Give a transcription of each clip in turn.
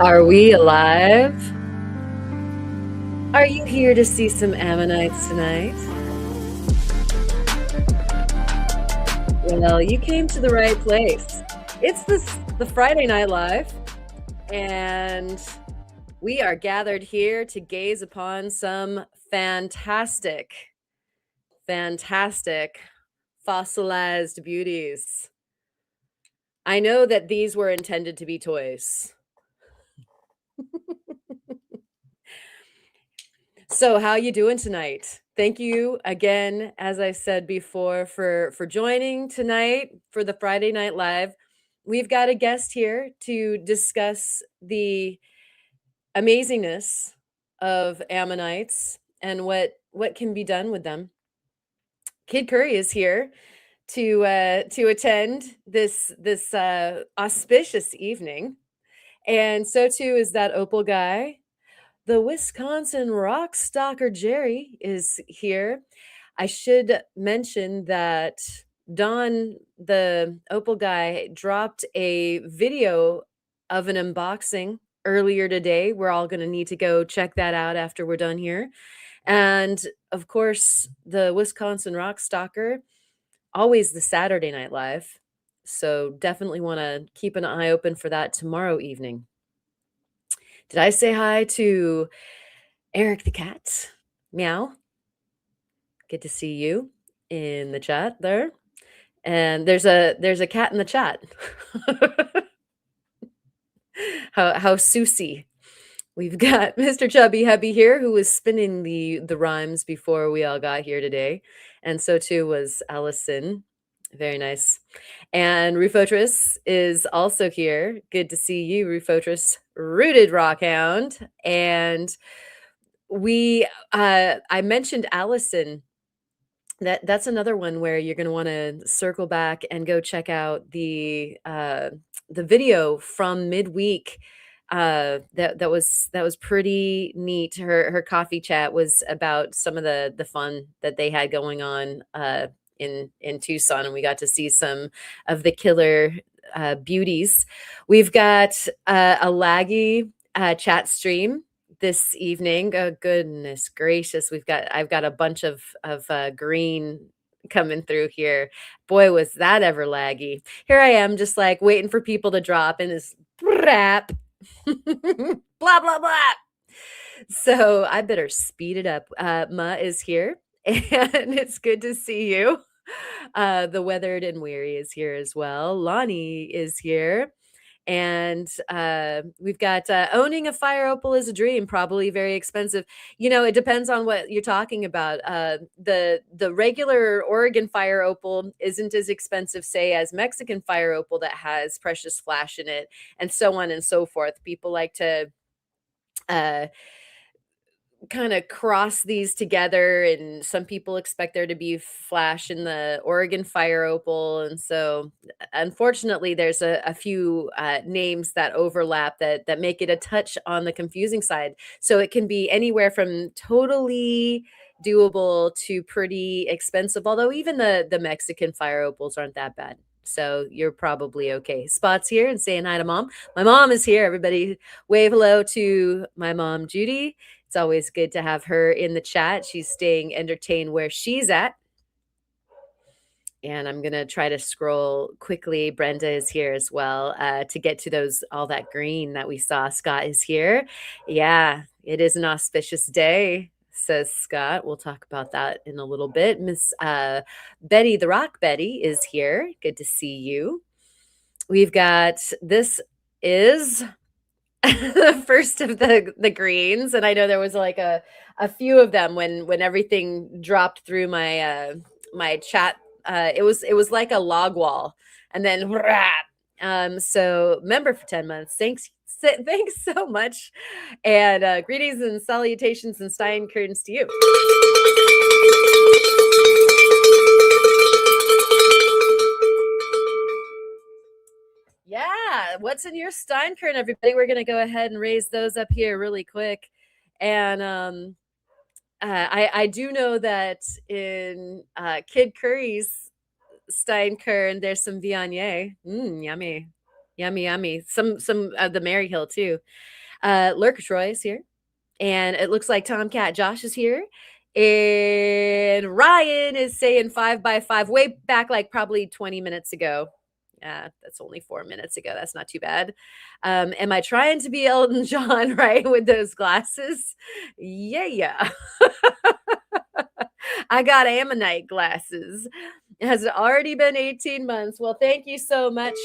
Are we alive? Are you here to see some ammonites tonight? Well, you came to the right place. It's the Friday Night Live, and we are gathered here to gaze upon some fantastic, fantastic fossilized beauties. I know that these were intended to be toys. So, how you doing tonight? Thank you again, as I said before, for joining tonight for the Friday Night Live. We've got a guest here to discuss the amazingness of ammonites and what can be done with them. Kid Curry is here to attend this auspicious evening, and so too is that Opal guy. The Wisconsin rock stalker Jerry is here. I should mention that Don, the Opal guy, dropped a video of an unboxing earlier today. We're all going to need to go check that out after we're done here. And of course, the Wisconsin rock stalker, always the Saturday Night Live. So definitely want to keep an eye open for that tomorrow evening. Did I say hi to Eric the cat? Meow. Good to see you in the chat there. And there's a cat in the chat. how Susie. We've got Mr. Chubby Hubby here who was spinning the rhymes before we all got here today. And so too was Allison. Very nice. And Rufotris is also here. Good to see you, Rufotris, rooted rockhound. And I mentioned Allison. That's another one where you're going to want to circle back and go check out the video from midweek. That was pretty neat. Her coffee chat was about some of the fun that they had going on in Tucson, and we got to see some of the killer beauties. We've got a laggy chat stream this evening. Oh goodness gracious, I've got a bunch of green coming through here. Boy, was that ever laggy. Here I am, just like waiting for people to drop in this rap. Blah blah blah. So I better speed it up. Ma is here, and it's good to see you. The weathered and weary is here as well. Lonnie is here. And we've got owning a fire opal is a dream, probably very expensive. It depends on what you're talking about. The regular Oregon fire opal isn't as expensive, say, as Mexican fire opal that has precious flash in it, and so on and so forth. People like to uh, kind of cross these together, and some people expect there to be flash in the Oregon fire opal, and so unfortunately there's a few names that overlap that make it a touch on the confusing side. So it can be anywhere from totally doable to pretty expensive, although even the Mexican fire opals aren't that bad. So you're probably okay. Spot's here and saying hi to mom. My mom is here. Everybody wave hello to my mom, Judy. It's always good to have her in the chat. She's staying entertained where she's at. And I'm going to try to scroll quickly. Brenda is here as well to get to all that green that we saw. Scott is here. Yeah, it is an auspicious day, says Scott. We'll talk about that in a little bit. Miss Betty, the Rock Betty, is here. Good to see you. We've got, this is the first of the greens, and I know there was like a few of them when everything dropped through my my chat. It was like a log wall, and then so member for 10 months. Thanks so much, and greetings and salutations and Stein curtains to you. Yeah, what's in your Steinkern, everybody? We're going to go ahead and raise those up here really quick. And I do know that in Kid Curry's Steinkern, there's some Viognier. Yummy. Yummy, yummy. Some of the Maryhill too. Lurkertroy is here. And it looks like Tomcat Josh is here. And Ryan is saying 5x5 way back, like probably 20 minutes ago. That's only 4 minutes ago. That's not too bad. Am I trying to be Elton John, right? With those glasses? Yeah, yeah. I got Ammonite glasses. Has it already been 18 months? Well, thank you so much,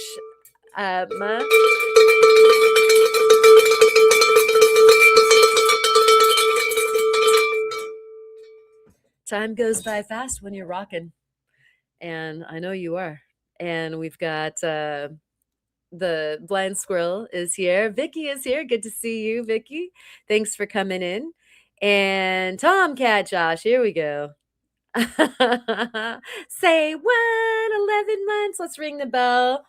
Ma. Time goes by fast when you're rocking, and I know you are. And we've got the blind squirrel is here. Vicky is here. Good to see you, Vicky. Thanks for coming in. And Tomcat Josh, here we go. Say what? 11 months. Let's ring the bell.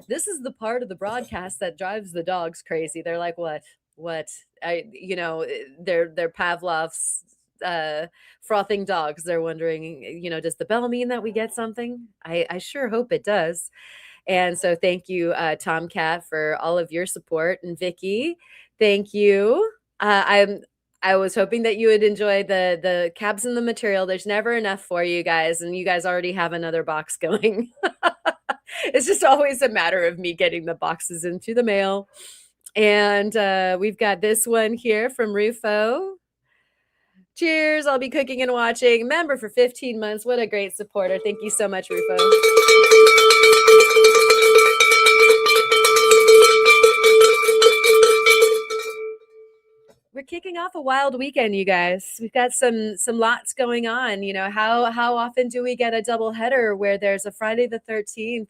This is the part of the broadcast that drives the dogs crazy. They're like, "What? What?" They're Pavlov's frothing dogs. They're wondering, does the bell mean that we get something? I sure hope it does. And so, thank you, Tomcat, for all of your support, and Vicky, thank you. I was hoping that you would enjoy the cabs and the material. There's never enough for you guys, and you guys already have another box going. It's just always a matter of me getting the boxes into the mail. And we've got this one here from Rufo. Cheers. I'll be cooking and watching. Member for 15 months. What a great supporter. Thank you so much, Rufo. We're kicking off a wild weekend, you guys. We've got some lots going on. How often do we get a double header where there's a Friday the 13th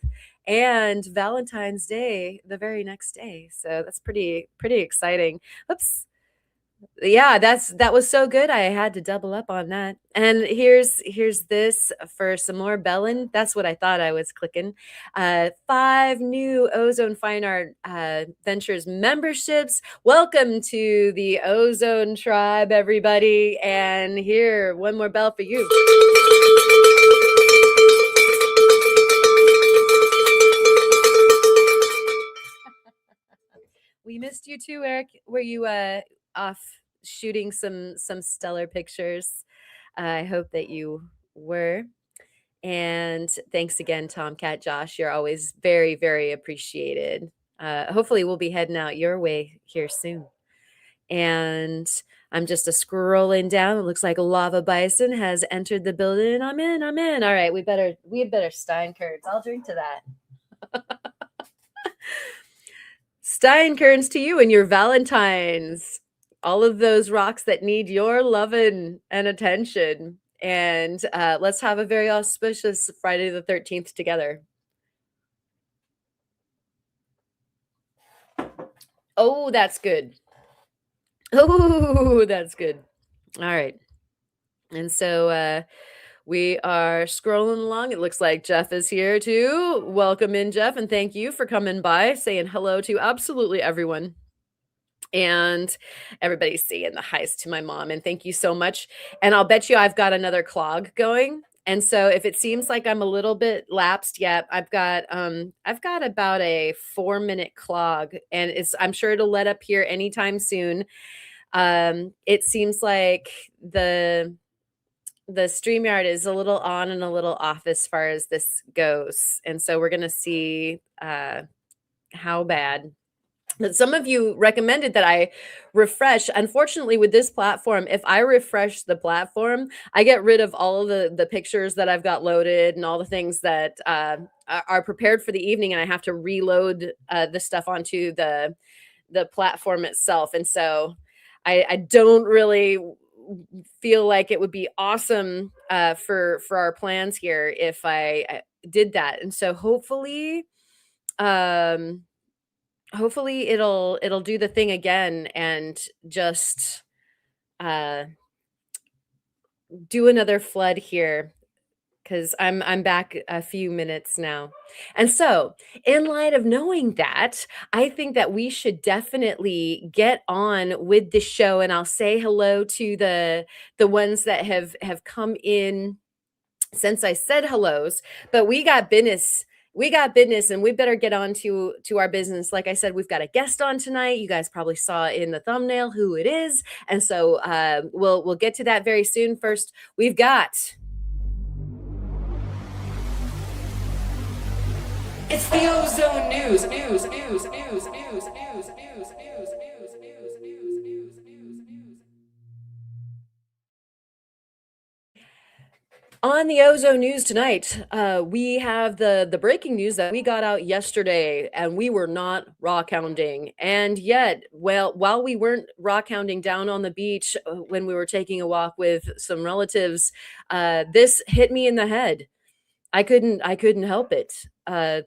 and Valentine's Day the very next day? So that's pretty exciting. Oops. Yeah, that was so good. I had to double up on that. And here's this for some more Bellin. That's what I thought I was clicking. 5 new Ozone Fine Art Ventures memberships. Welcome to the Ozone Tribe, everybody. And here, one more bell for you. We missed you too, Eric. Were you off shooting some stellar pictures? I hope that you were. And thanks again, Tomcat Josh. You're always very, very appreciated. Hopefully, we'll be heading out your way here soon. And I'm just scrolling down. It looks like Lava Bison has entered the building. I'm in. All right, we better Steinkerns. I'll drink to that. Steinkerns to you and your Valentines. All of those rocks that need your loving and attention. And let's have a very auspicious Friday the 13th together. Oh, that's good. Oh, that's good. All right. And so we are scrolling along. It looks like Jeff is here too. Welcome in, Jeff, and thank you for coming by, saying hello to absolutely everyone. And everybody's saying the highs to my mom, and thank you so much. And I'll bet you I've got another clog going. And so if it seems like I'm a little bit lapsed yet, I've got about a 4-minute clog, and I'm sure it'll let up here anytime soon. It seems like the StreamYard is a little on and a little off as far as this goes. And so we're gonna see how bad. But some of you recommended that I refresh. Unfortunately, with this platform, if I refresh the platform, I get rid of all of the pictures that I've got loaded and all the things that are prepared for the evening, and I have to reload the stuff onto the platform itself. And so I don't really feel like it would be awesome for our plans here if I did that. And so hopefully it'll do the thing again and just do another flood here. because I'm back a few minutes now. And so, in light of knowing that, I think that we should definitely get on with the show, and I'll say hello to the ones that have come in since I said hellos, but we got business. We got business and we better get on to our business. Like I said, we've got a guest on tonight. You guys probably saw in the thumbnail who it is. And so we'll get to that very soon. First, we've got it's the ozone news, news, news, news, news, news, news, news, news, news, news, news, news. On the ozone news tonight, we have the breaking news that we got out yesterday, and we were not rock hounding. And yet, well, while we weren't rock hounding down on the beach when we were taking a walk with some relatives, this hit me in the head. I couldn't help it. And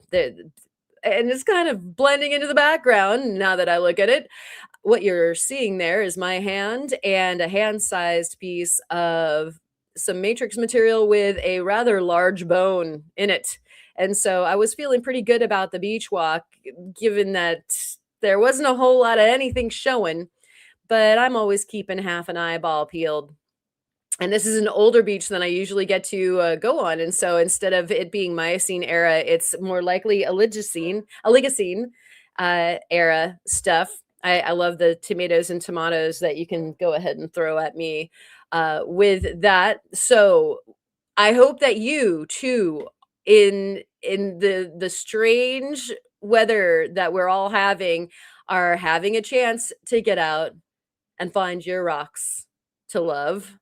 it's kind of blending into the background now that I look at it. What you're seeing there is my hand and a hand-sized piece of some matrix material with a rather large bone in it. And so I was feeling pretty good about the beach walk, given that there wasn't a whole lot of anything showing, but I'm always keeping half an eyeball peeled. And this is an older beach than I usually get to go on. And so instead of it being Miocene era, it's more likely Oligocene era stuff. I love the tomatoes and tomatoes that you can go ahead and throw at me with that. So I hope that you too, in the strange weather that we're all having, are having a chance to get out and find your rocks to love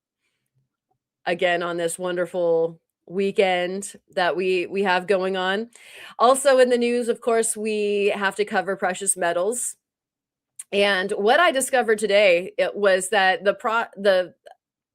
again on this wonderful weekend that we have going on. Also in the news, of course, we have to cover precious metals. And what I discovered today it was that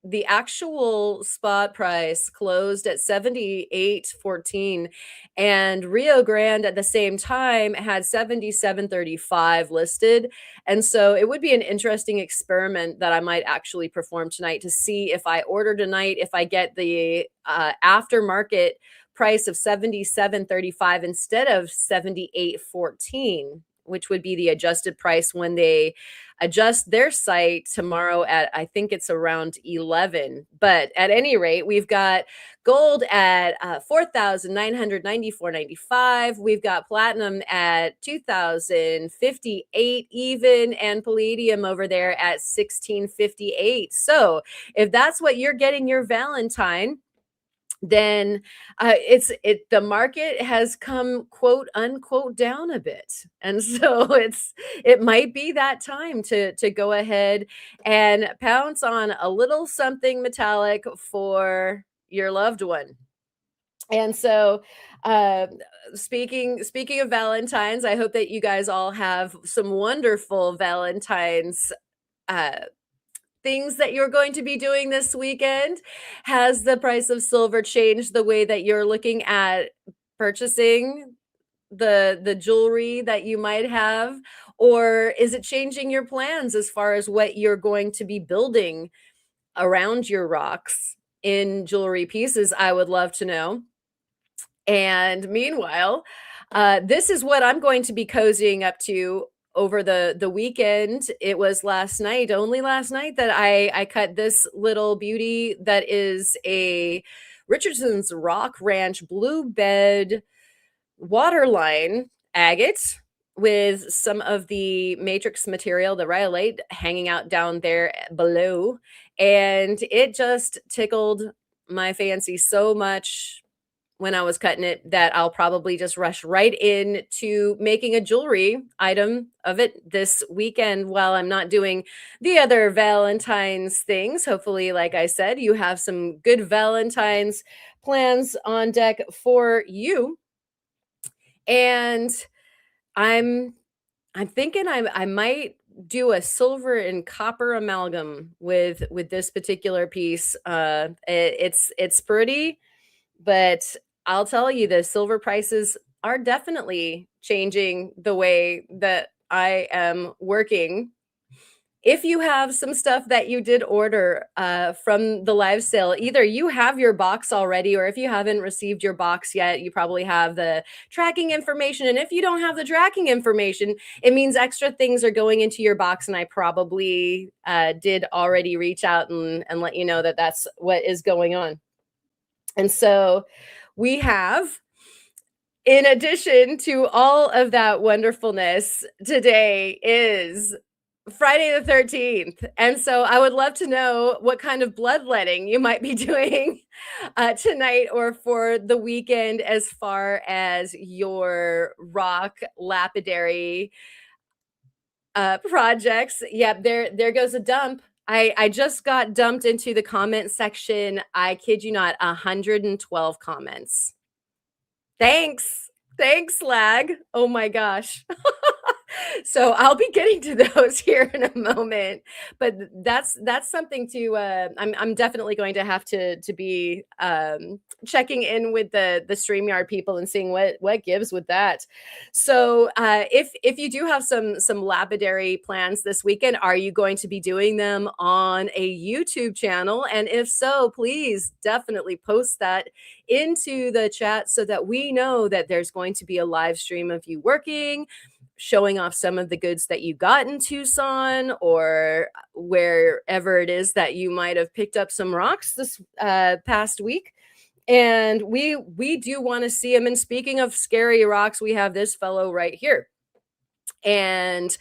the actual spot price closed at 78.14 and Rio Grande at the same time had 77.35 listed. And so it would be an interesting experiment that I might actually perform tonight to see if I order tonight, if I get the aftermarket price of 77.35 instead of 78.14, which would be the adjusted price when they adjust their site tomorrow at I think it's around 11. But at any rate, we've got gold at 4,994.95. We've got platinum at 2,058 even, and palladium over there at 1658. So if that's what you're getting your Valentine, then the market has come quote unquote down a bit, and so it might be that time to go ahead and pounce on a little something metallic for your loved one. And so uh speaking of Valentines, I hope that you guys all have some wonderful Valentines uh things that you're going to be doing this weekend. Has the price of silver changed the way that you're looking at purchasing the jewelry that you might have, or is it changing your plans as far as what you're going to be building around your rocks in jewelry pieces? I would love to know. And meanwhile, this is what I'm going to be cozying up to over the weekend. It was last night, only last night, that I cut this little beauty that is a Richardson's Rock Ranch blue bed waterline agate with some of the matrix material, the rhyolite, hanging out down there below. And it just tickled my fancy so much when I was cutting it that I'll probably just rush right in to making a jewelry item of it this weekend while I'm not doing the other Valentine's things. Hopefully, like I said, you have some good Valentine's plans on deck for you. And I'm I'm thinking I might do a silver and copper amalgam with this particular piece. It's pretty, but I'll tell you, the silver prices are definitely changing the way that I am working. if you have some stuff that you did order from the live sale, either you have your box already, or if you haven't received your box yet, you probably have the tracking information. And if you don't have the tracking information, it means extra things are going into your box. And I probably did already reach out and let you know that that's what is going on. And so we have, in addition to all of that wonderfulness, today is Friday the 13th. And so I would love to know what kind of bloodletting you might be doing tonight or for the weekend as far as your rock lapidary projects. Yep, there goes a dump. I just got dumped into the comment section. I kid you not, 112 comments. Thanks. Thanks, lag. Oh my gosh. So I'll be getting to those here in a moment, but that's something to I'm definitely going to have to be checking in with the StreamYard people and seeing what gives with that. So if you do have some lapidary plans this weekend, are you going to be doing them on a YouTube channel? And if so, please definitely post that into the chat so that we know that there's going to be a live stream of you working, showing off some of the goods that you got in Tucson or wherever it is that you might have picked up some rocks this past week. And we do want to see them. And speaking of scary rocks, we have this fellow right here. And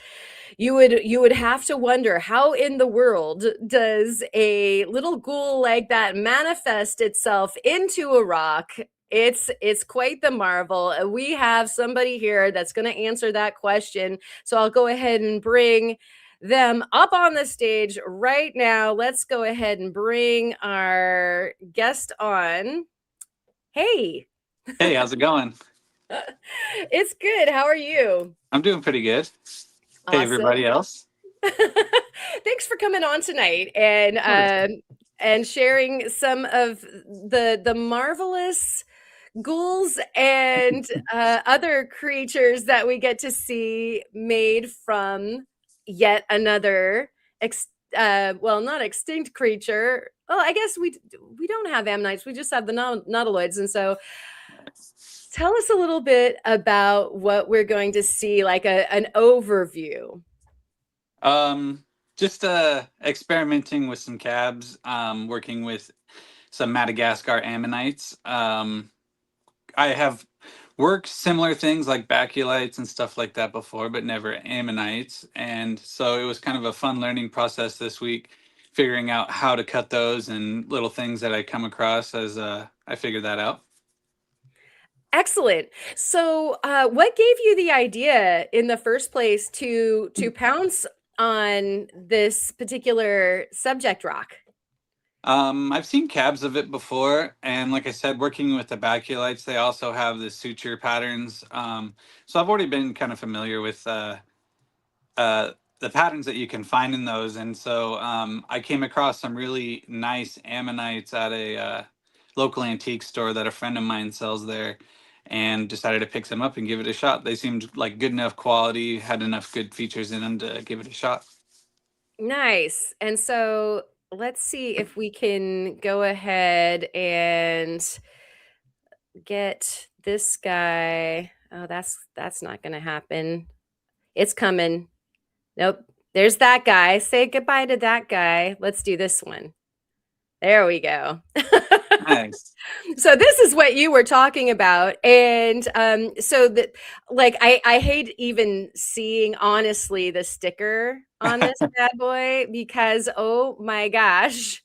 you would have to wonder, how in the world does a little ghoul like that manifest itself into a rock? It's quite the marvel. We have somebody here that's going to answer that question. So I'll go ahead and bring them up on the stage right now. Let's go ahead and bring our guest on. Hey. Hey, how's it going? It's good. How are you? I'm doing pretty good. Hey, everybody else. Thanks for coming on tonight and sharing some of the marvelous ghouls and other creatures that we get to see made from yet another well, not extinct creature. Well, I guess we don't have ammonites. We just have the nautiloids. And so tell us a little bit about what we're going to see, like an overview. Just experimenting with some cabs, working with some Madagascar ammonites. I have worked similar things like baculites and stuff like that before, but never ammonites. And so it was kind of a fun learning process this week, figuring out how to cut those and little things that I come across as I figured that out. Excellent. So, what gave you the idea in the first place to pounce on this particular subject rock? I've seen cabs of it before, and like I said, working with the baculites, they also have the suture patterns. So I've already been kind of familiar with the patterns that you can find in those, and so I came across some really nice ammonites at a local antique store that a friend of mine sells there, and decided to pick them up and give it a shot. They seemed like good enough quality, had enough good features in them to give it a shot. Nice. And so let's see if we can go ahead and get this guy. Oh, that's not going to happen. It's coming. Nope. There's that guy. Say goodbye to that guy. Let's do this one. There we go. Nice. So this is what you were talking about. And so that, like, I hate even seeing, honestly, the sticker on this bad boy, because oh my gosh,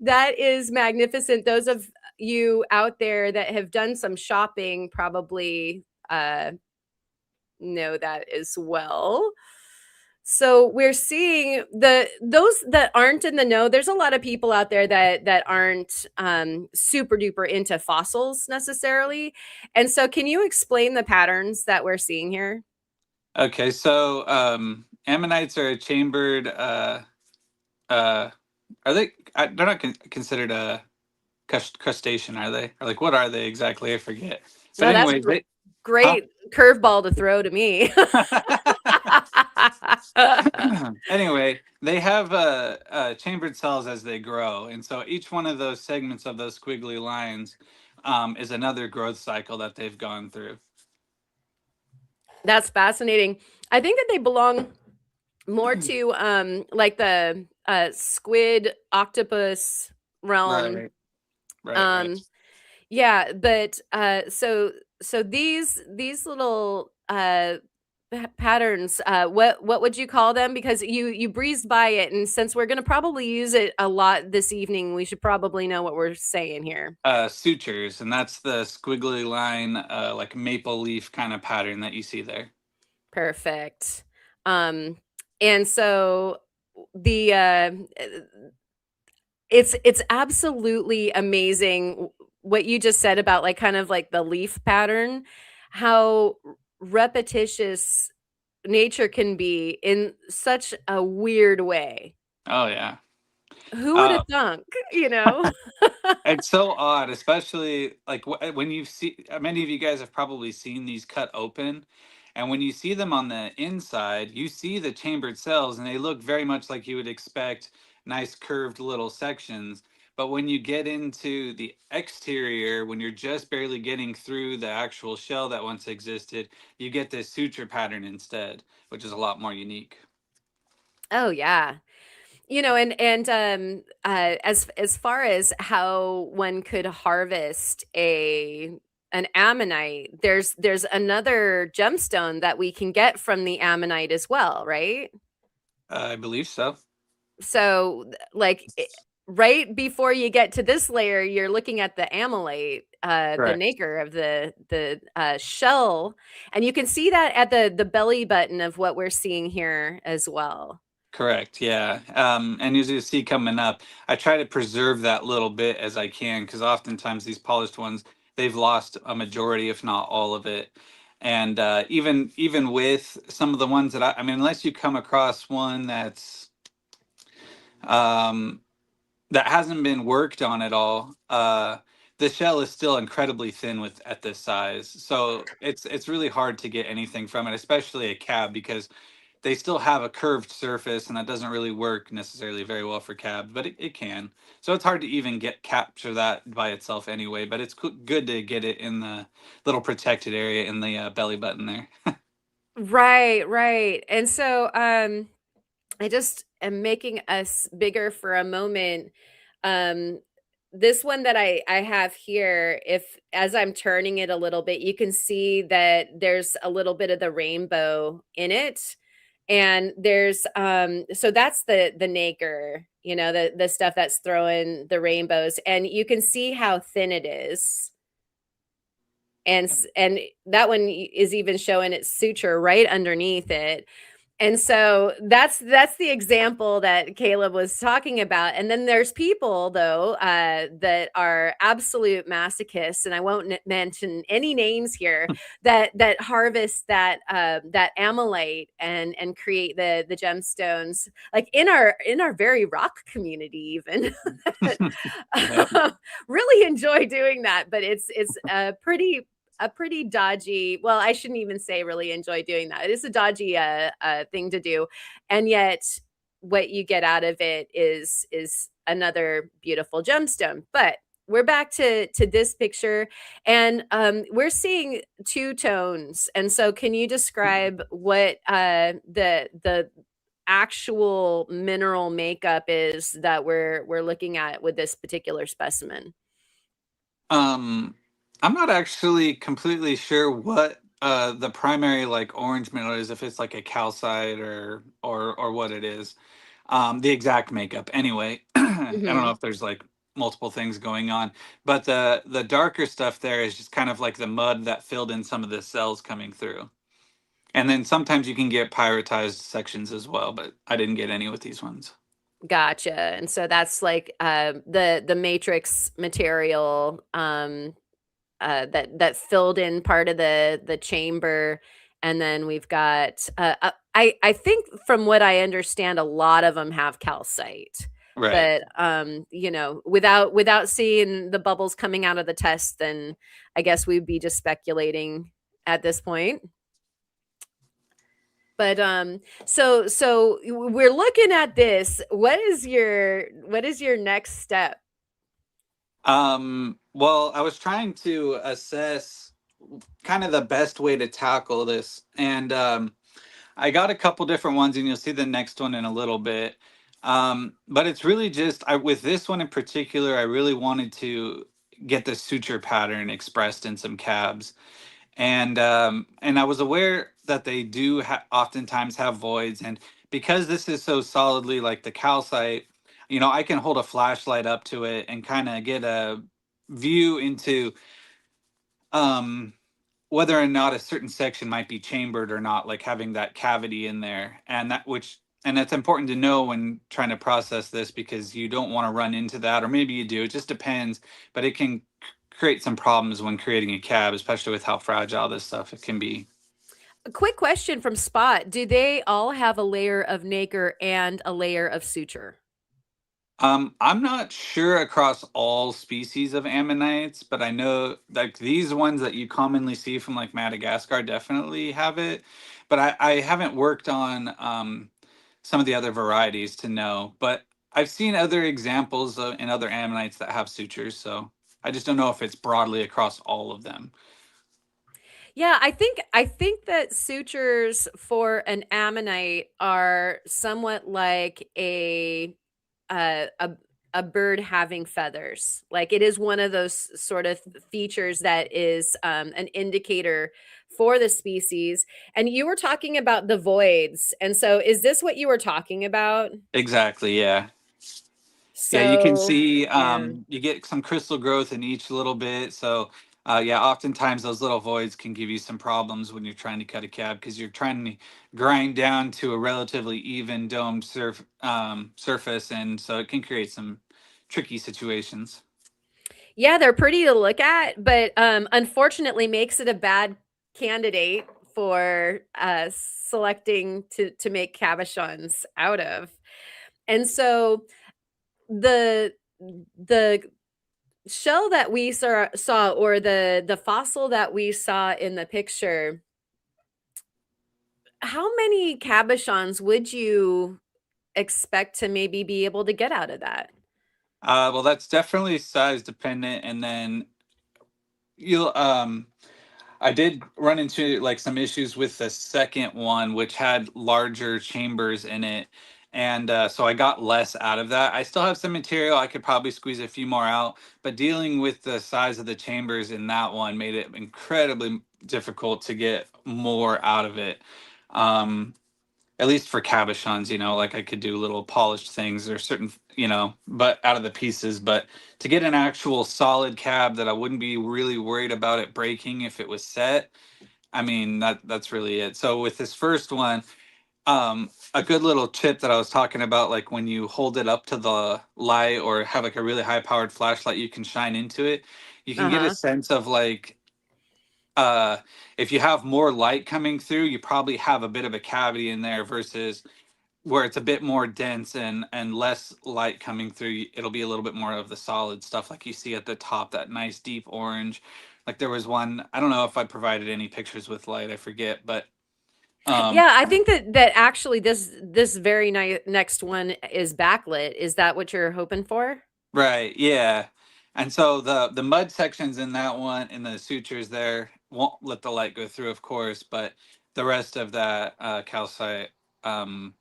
that is magnificent. Those of you out there that have done some shopping probably know that as well. So we're seeing those that aren't in the know. There's a lot of people out there that aren't super duper into fossils necessarily. And so can you explain the patterns that we're seeing here? Okay, so ammonites are a chambered. Are they? They're not considered a crustacean, are they? Or like, what are they exactly? I forget. But No, anyway, that's great curveball to throw to me. Anyway, they have chambered cells as they grow, and so each one of those segments of those squiggly lines is another growth cycle that they've gone through. That's fascinating. I think that they belong more to like the squid octopus realm. Right, right, right. Um yeah, but so these little patterns, what would you call them? Because you breezed by it, and since we're going to probably use it a lot this evening, we should probably know what we're saying here. Sutures, and that's the squiggly line, like maple leaf kind of pattern that you see there. Perfect. Um and so the it's absolutely amazing what you just said about, like, kind of like the leaf pattern, how repetitious nature can be in such a weird way. Oh yeah. Who would Uh, have thunk, you know? It's so odd, especially like when you see many of you guys have probably seen these cut open, and when you see them on the inside, you see the chambered cells, and they look very much like you would expect nice curved little sections. But when you get into the exterior, when you're just barely getting through the actual shell that once existed, you get this suture pattern instead, which is a lot more unique. Oh, yeah. You know, as far as how one could harvest a an ammonite, there's another gemstone that we can get from the ammonite as well, right? I believe so. So, like, right before you get to this layer, you're looking at the amylate, the Correct. nacre of the shell, and you can see that at the belly button of what we're seeing here as well. Correct. Yeah. And as you see coming up, I try to preserve that little bit as I can because oftentimes these polished ones, they've lost a majority, if not all of it. And even with some of the ones that I mean, unless you come across one um, that hasn't been worked on at all, the shell is still incredibly thin with at this size. So it's really hard to get anything from it, especially a cab, because they still have a curved surface, and that doesn't really work necessarily very well for cabs, but it can. So it's hard to even get capture that by itself anyway. But it's good to get it in the little protected area in the belly button there. Right, right. And so, I just am making us bigger for a moment. Um, this one that I have here, if as I'm turning it a little bit, you can see that there's a little bit of the rainbow in it. And there's so that's the nacre, you know, the stuff that's throwing the rainbows, and you can see how thin it is. And that one is even showing its suture right underneath it. And so that's the example that Caleb was talking about. And then there's people though that are absolute masochists, and I won't mention any names here, that harvest that amylite and create the gemstones, like in our very rock community even. Yep. Really enjoy doing that, but it's a pretty dodgy, well, I shouldn't even say really enjoy doing that. It is a dodgy thing to do. And yet what you get out of it is another beautiful gemstone. But we're back to this picture, and we're seeing two tones. And so can you describe what the actual mineral makeup is that we're looking at with this particular specimen? Um, I'm not actually completely sure what the primary like orange mineral is, if it's like a calcite or what it is. The exact makeup. Anyway, I don't know Mhm. if there's like multiple things going on, but the darker stuff there is just kind of like the mud that filled in some of the cells coming through. And then sometimes you can get pyritized sections as well, but I didn't get any with these ones. Gotcha. And so that's like the matrix material that filled in part of the chamber, and then we've got I think from what I understand, a lot of them have calcite. Right. But you know, without seeing the bubbles coming out of the test, then I guess we'd be just speculating at this point. But so we're looking at this. What is your next step? Well, I was trying to assess kind of the best way to tackle this, and I got a couple different ones, and you'll see the next one in a little bit. But it's really just with this one in particular, I really wanted to get the suture pattern expressed in some cabs, and I was aware that they do oftentimes have voids, and because this is so solidly like the calcite, I can hold a flashlight up to it and kind of get a view into um whether or not a certain section might be chambered or not, like having that cavity in there, and that's important to know when trying to process this, because you don't want to run into that, or maybe you do, it just depends, but it can create some problems when creating a cab, especially with how fragile this stuff it can be. A quick question from Spot. Do they all have a layer of nacre and a layer of suture? I'm not sure across all species of ammonites, but I know like these ones that you commonly see from like Madagascar definitely have it. But I haven't worked on some of the other varieties to know. But I've seen other examples in other ammonites that have sutures, so I just don't know if it's broadly across all of them. Yeah, I think that sutures for an ammonite are somewhat like a a a bird having feathers. Like it is one of those sort of features that is an indicator for the species. And you were talking about the voids. And so is this what you were talking about? Exactly, yeah. Yeah, you can So, see yeah. you get some crystal growth in each little bit. So yeah, oftentimes those little voids can give you some problems when you're trying to cut a cab, because you're trying to grind down to a relatively even domed surface, and so it can create some tricky situations. Yeah, they're pretty to look at, but unfortunately makes it a bad candidate for selecting to make cabochons out of. And so the the shell that we saw, or the fossil that we saw in the picture, how many cabochons would you expect to maybe be able to get out of that? Well, that's definitely size dependent, and then you'll I did run into like some issues with the second one, which had larger chambers in it, and so I got less out of that. I still have some material; I could probably squeeze a few more out, but dealing with the size of the chambers in that one made it incredibly difficult to get more out of it. Um, at least for cabochons, like I could do little polished things or certain, but out of the pieces. But to get an actual solid cab that I wouldn't be really worried about it breaking if it was set, I mean, that's really it. So with this first one, a good little tip that I was talking about, like when you hold it up to the light or have like a really high powered flashlight, you can shine into it. You can get a Uh-huh. sense of like, uh if you have more light coming through, you probably have a bit of a cavity in there, versus where it's a bit more dense and less light coming through, it'll be a little bit more of the solid stuff like you see at the top, that nice deep orange. Like there was one, I don't know if I provided any pictures with light, I forget, but um Yeah, I think that actually this very next one is backlit. Is that what you're hoping for? right, yeah. And so the mud sections in that one, in the sutures there, won't let the light go through, of course, but the rest of that calcite um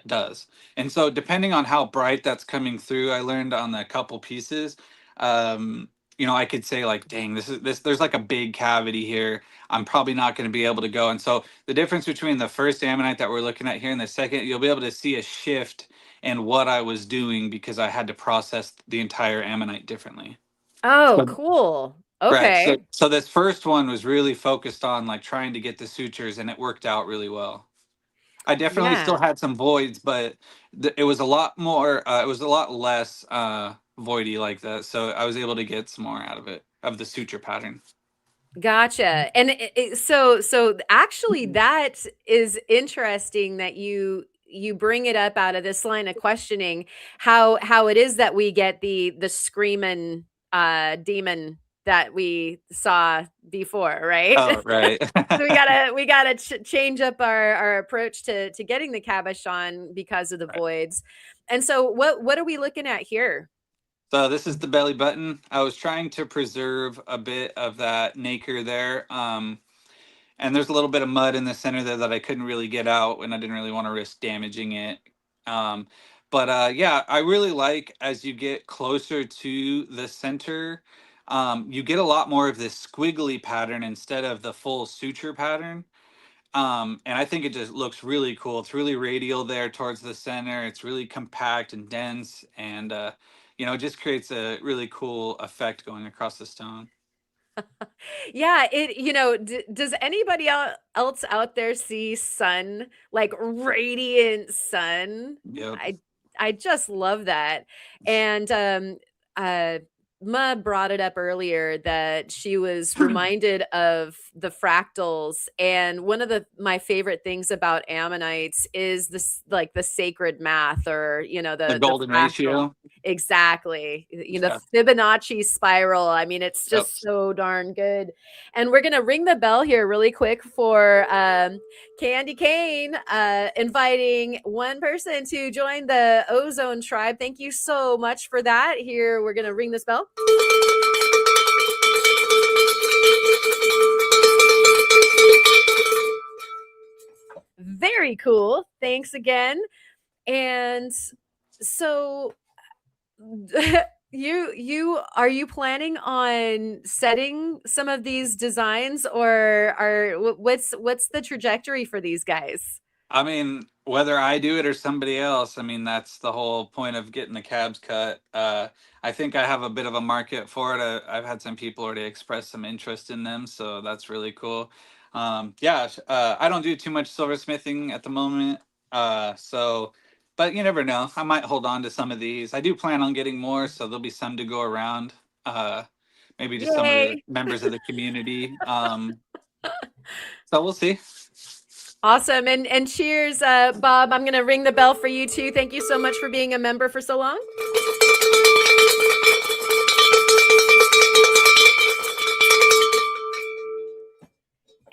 does. And so depending on how bright that's coming through, I learned on the couple pieces, I could say like, dang, this there's like a big cavity here. I'm probably not going to be able to go. And so the difference between the first ammonite that we're looking at here and the second, you'll be able to see a shift in what I was doing, because I had to process the entire ammonite differently. Oh, So, cool. right. Okay. So this first one was really focused on like trying to get the sutures, and it worked out really well. I definitely still Yeah. had some voids, but it was a lot more. It was a lot less voidy like that, so I was able to get some more out of it, of the suture pattern. Gotcha. And so actually that is interesting that you bring it up out of this line of questioning how it is that we get the screaming demon that we saw before, right? Oh, right. So we gotta change up our approach to getting the cabochon because of the Right. voids. And so what are we looking at here? So this is the belly button. I was trying to preserve a bit of that nacre there. And there's a little bit of mud in the center there that I couldn't really get out, and I didn't really want to risk damaging it. Um, but yeah, I really like as you get closer to the center, you get a lot more of this squiggly pattern instead of the full suture pattern. And I think it just looks really cool. It's really radial there towards the center. It's really compact and dense, and it just creates a really cool effect going across the stone. Yeah, does anybody else out there see sun, like radiant sun? Yep. I just love that. And uh Ma brought it up earlier that she was reminded of the fractals, and one of my favorite things about ammonites is this, like the sacred math, or The the golden fractal. ratio. Exactly. Yeah. Fibonacci spiral. I mean, it's Yep. just so darn good. And we're gonna ring the bell here really quick for Candy Cane, inviting one person to join the Ozone Tribe. Thank you so much for that. Here, we're gonna ring this bell. Very cool. Thanks again. And so you planning on setting some of these designs, or what's the trajectory for these guys? I mean, whether I do it or somebody else, I mean, that's the whole point of getting the cabs cut. I think I have a bit of a market for it. I've had some people already express some interest in them, so that's really cool. Yeah, I don't do too much silversmithing at the moment, so, but you never know. I might hold on to some of these. I do plan on getting more, so there'll be some to go around. Maybe just some of the Yay. members of the community. So we'll see. Awesome. And cheers, Bob. I'm gonna ring the bell for you too. Thank you so much for being a member for so long.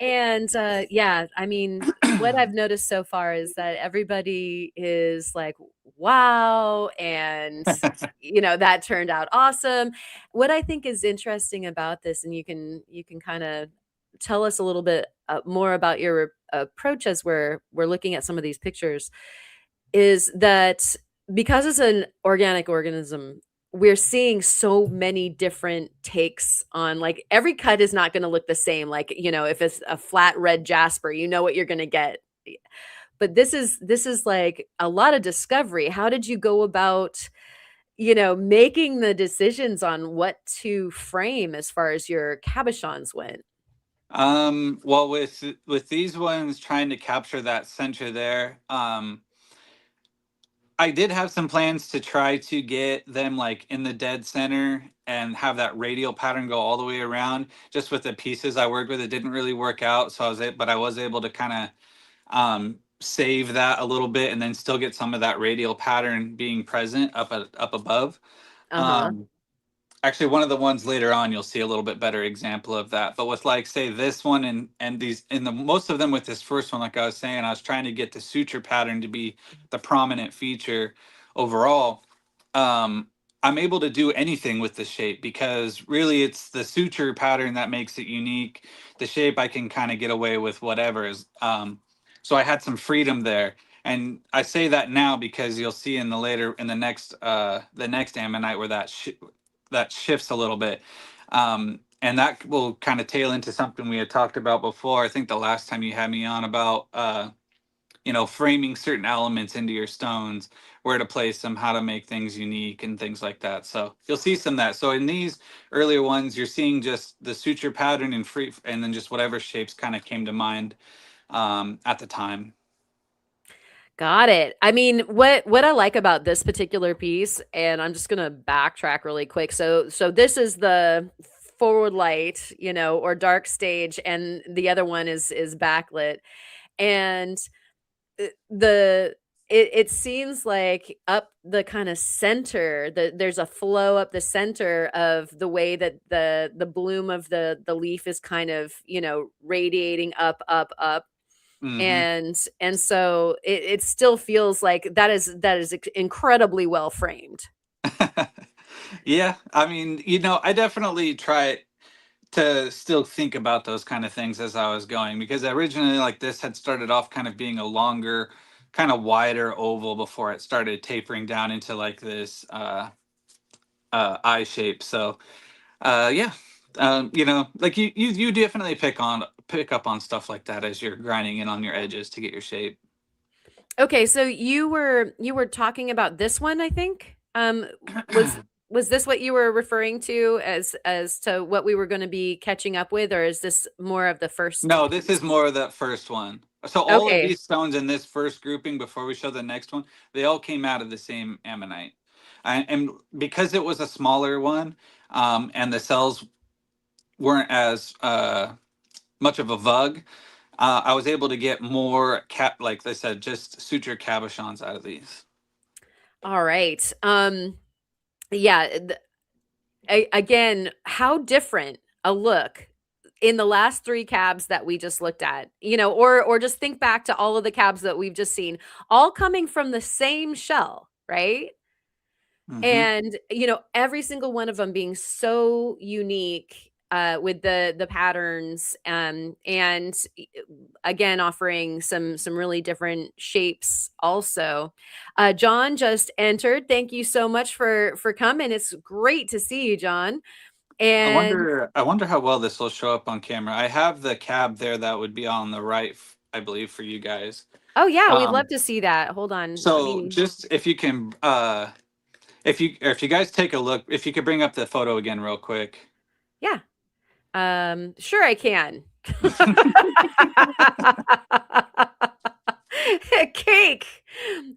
And yeah, I mean, what I've noticed so far is that everybody is like, wow, and that turned out awesome. What I think is interesting about this, and you can kind of tell us a little bit more about your approach as we're looking at some of these pictures, is that because it's an organic organism, we're seeing so many different takes on, like, every cut is not going to look the same. Like, if it's a flat red jasper, you know what you're going to get. But this is like a lot of discovery. How did you go about, making the decisions on what to frame as far as your cabochons went? Well, with these ones trying to capture that center there, I did have some plans to try to get them like in the dead center and have that radial pattern go all the way around. Just with the pieces I worked with, it didn't really work out. So but I was able to kind of save that a little bit and then still get some of that radial pattern being present up above. Uh-huh. Um, Actually, one of the ones later on, you'll see a little bit better example of that. But with like, say, this one and these, and the most of them with this first one, like I was saying, I was trying to get the suture pattern to be the prominent feature overall. Um, I'm able to do anything with the shape because really it's the suture pattern that makes it unique. The shape I can kind of get away with whatever is. So I had some freedom there. And I say that now because you'll see in the next ammonite where that shifts a little bit. And that will kind of tail into something we had talked about before. I think the last time you had me on about, framing certain elements into your stones, where to place them, how to make things unique, and things like that. So you'll see some of that. So in these earlier ones, you're seeing just the suture pattern and then just whatever shapes kind of came to mind at the time. Got it. I mean, what I like about this particular piece, and I'm just gonna backtrack really quick. So this is the forward light, or dark stage, and the other one is backlit. And the it seems like up the kind of center, there's a flow up the center of the way that the bloom of the leaf is kind of, radiating up, up, up. Hmm. And so it still feels like that is incredibly well framed. Yeah, I mean, I definitely try to still think about those kind of things as I was going, because originally, like, this had started off kind of being a longer, kind of wider oval before it started tapering down into like this eye shape. So yeah, like you definitely pick up on stuff like that as you're grinding in on your edges to get your shape. Okay, so you were talking about this one, I think. Was this what you were referring to as to what we were going to be catching up with, or is this more of the first No, this is piece? more of that first one. So all of Okay. these stones in this first grouping, before we show the next one, they all came out of the same ammonite. And because it was a smaller one, and the cells weren't as much of a vug, I was able to get more like I said, just suture cabochons out of these. All right. Yeah, again, how different a look in the last 3 cabs that we just looked at, or just think back to all of the cabs that we've just seen, all coming from the same shell, right? Hmm. And, every single one of them being so unique, with the patterns, and again, offering some really different shapes also. John just entered. Thank you so much for coming. It's great to see you, John. And I wonder how well this will show up on camera. I have the cab there that would be on the right, I believe, for you guys. oh yeah, we'd love Um, to see that. Hold on. Let so me just if you can, if you guys take a look, if you could bring up the photo again real quick. Yeah. Sure I can. Cake.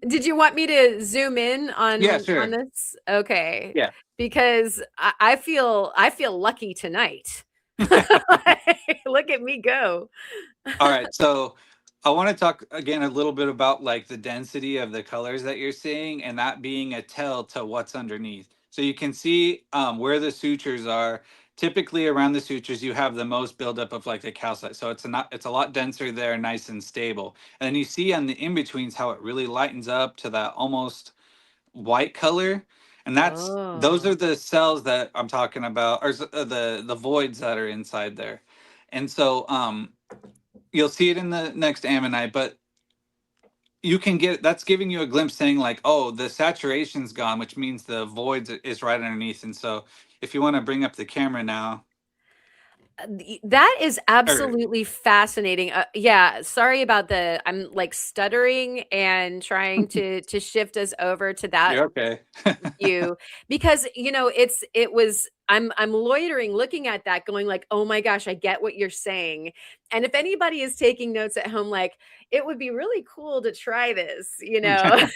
Did you want me to zoom in Yeah, on sure. this? Okay. Yeah. Because I feel lucky tonight. Look at me go. All right. So I want to talk again a little bit about like the density of the colors that you're seeing, and that being a tell to what's underneath. So you can see where the sutures are. Typically around the sutures, you have the most buildup of like the calcite. So it's a lot denser there, nice and stable. And then you see on the in-betweens how it really lightens up to that almost white color. And those Oh. are the cells that I'm talking about, or the voids that are inside there. And so you'll see it in the next ammonite, but you can get that's giving you a glimpse saying like, oh, the saturation's gone, which means the void is right underneath. And so if you want to bring up the camera now, That is or absolutely fascinating. Yeah, sorry about I'm like stuttering and trying to shift us over to that you're okay. view, because I'm loitering looking at that going like, oh my gosh, I get what you're saying. And if anybody is taking notes at home, like, it would be really cool to try this. Like,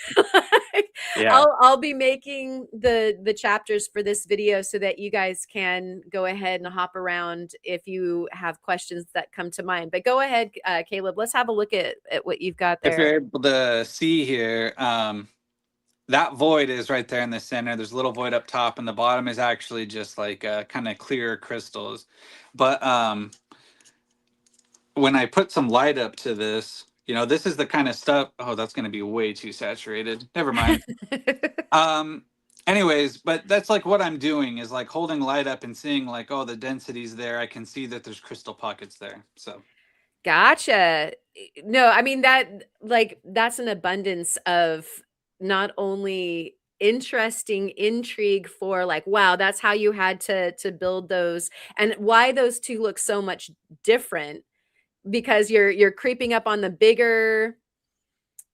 Yeah. I'll be making the chapters for this video so that you guys can go ahead and hop around if you have questions that come to mind. But go ahead, Caleb, let's have a look at what you've got If there. you're able to see here, that void is right there in the center. There's a little void up top, and the bottom is actually just like kind of clear crystals. But when I put some light up to this, this is the kind of stuff. Oh, that's going to be way too saturated. Never mind. Um, anyways, but that's like what I'm doing is like holding light up and seeing like, oh, the density's there. I can see that there's crystal pockets there. So Gotcha. No, I mean that's an abundance of not only interesting intrigue for like, wow, that's how you had to build those, and why those two look so much different, because you're creeping up on the bigger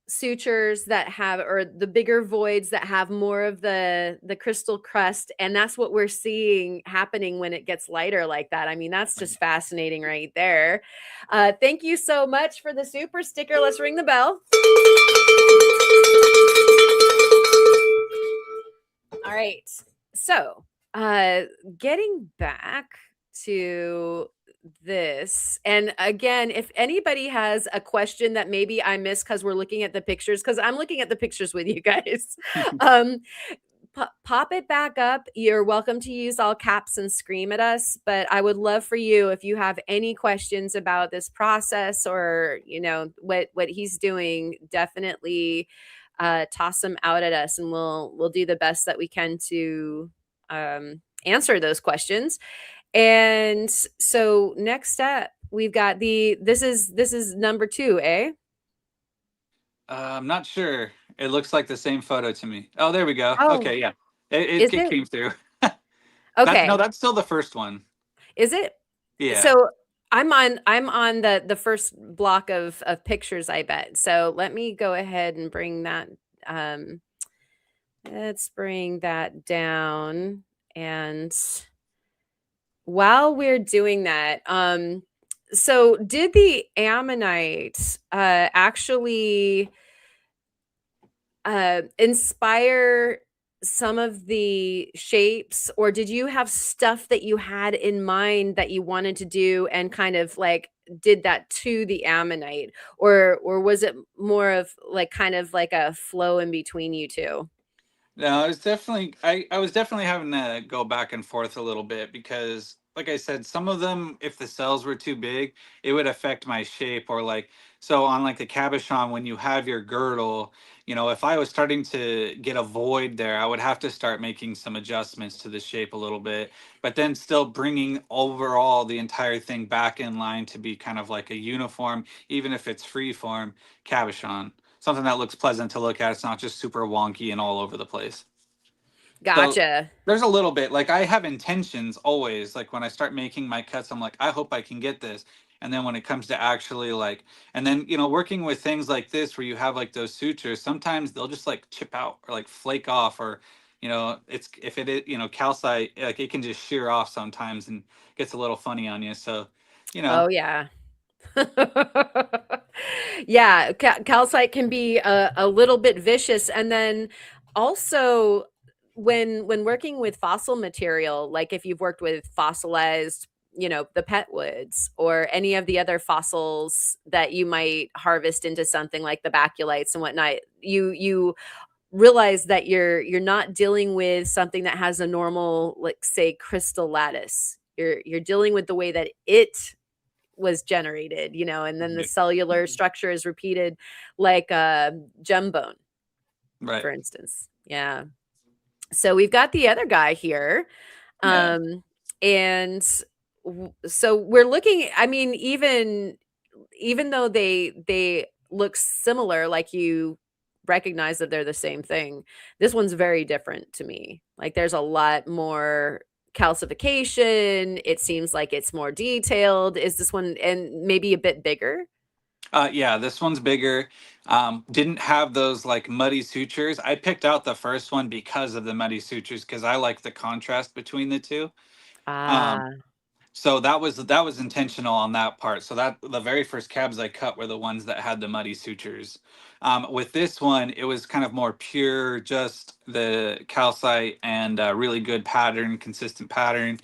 sutures that have, or the bigger voids that have more of the crystal crust, and that's what we're seeing happening when it gets lighter like that. I mean, that's just fascinating right there. Thank you so much for the super sticker. Let's ring the bell. All right, so uh getting back to this. And again, if anybody has a question that maybe I missed because we're looking at the pictures, because I'm looking at the pictures with you guys, um, pop it back up. You're welcome to use all caps and scream at us, but I would love for you, if you have any questions about this process, or what he's doing, definitely toss them out at us, and we'll do the best that we can to answer those questions. And so next up, we've got this is number 2, eh? I'm not sure. It looks like the same photo to me. Oh, there we go. Oh, Okay, yeah, is it it? came through. That no, Okay. that's still the first one. Is it? Yeah. So I'm on the first block of pictures, I bet. So let me go ahead and bring that um let's bring that down. And while we're doing that, so did the Ammonite actually inspire some of the shapes, or did you have stuff that you had in mind that you wanted to do and kind of like did that to the Ammonite, or was it more of like kind of like a flow in between you two? No, I was definitely having to go back and forth a little bit because like I said, some of them, if the cells were too big, it would affect my shape. Or like, so on like the cabochon, when you have your girdle, if I was starting to get a void there, I would have to start making some adjustments to the shape a little bit, but then still bringing overall the entire thing back in line to be kind of like a uniform, even if it's free form cabochon, something that looks pleasant to look at. It's not just super wonky and all over the place. So Gotcha. there's a little bit like I have intentions always. Like when I start making my cuts, I'm like, I hope I can get this. And then when it comes to actually like, and then working with things like this where you have like those sutures, sometimes they'll just like chip out or like flake off, or it's if it is calcite, like it can just shear off sometimes and gets a little funny on you. So you know, Oh yeah. Yeah, calcite can be a little bit vicious. And then also, when working with fossil material, like if you've worked with fossilized, the pet woods or any of the other fossils that you might harvest into something like the baculites and whatnot, you realize that you're not dealing with something that has a normal, like say, crystal lattice. You're dealing with the way that it was generated, and then the cellular structure is repeated, like gem bone, right. for instance. Yeah. So we've got the other guy here. Yeah. Um, and so we're looking, I mean, even though they look similar, like you recognize that they're the same thing, this one's very different to me. Like there's a lot more calcification. It seems like it's more detailed. Is this one, and maybe a bit bigger? Yeah, this one's bigger. Didn't have those like muddy sutures. I picked out the first one because of the muddy sutures because I like the contrast between the two. Um, Ah. so that was intentional on that part. So that the very first cabs I cut were the ones that had the muddy sutures. With this one, it was kind of more pure, just the calcite and really good pattern, consistent pattern.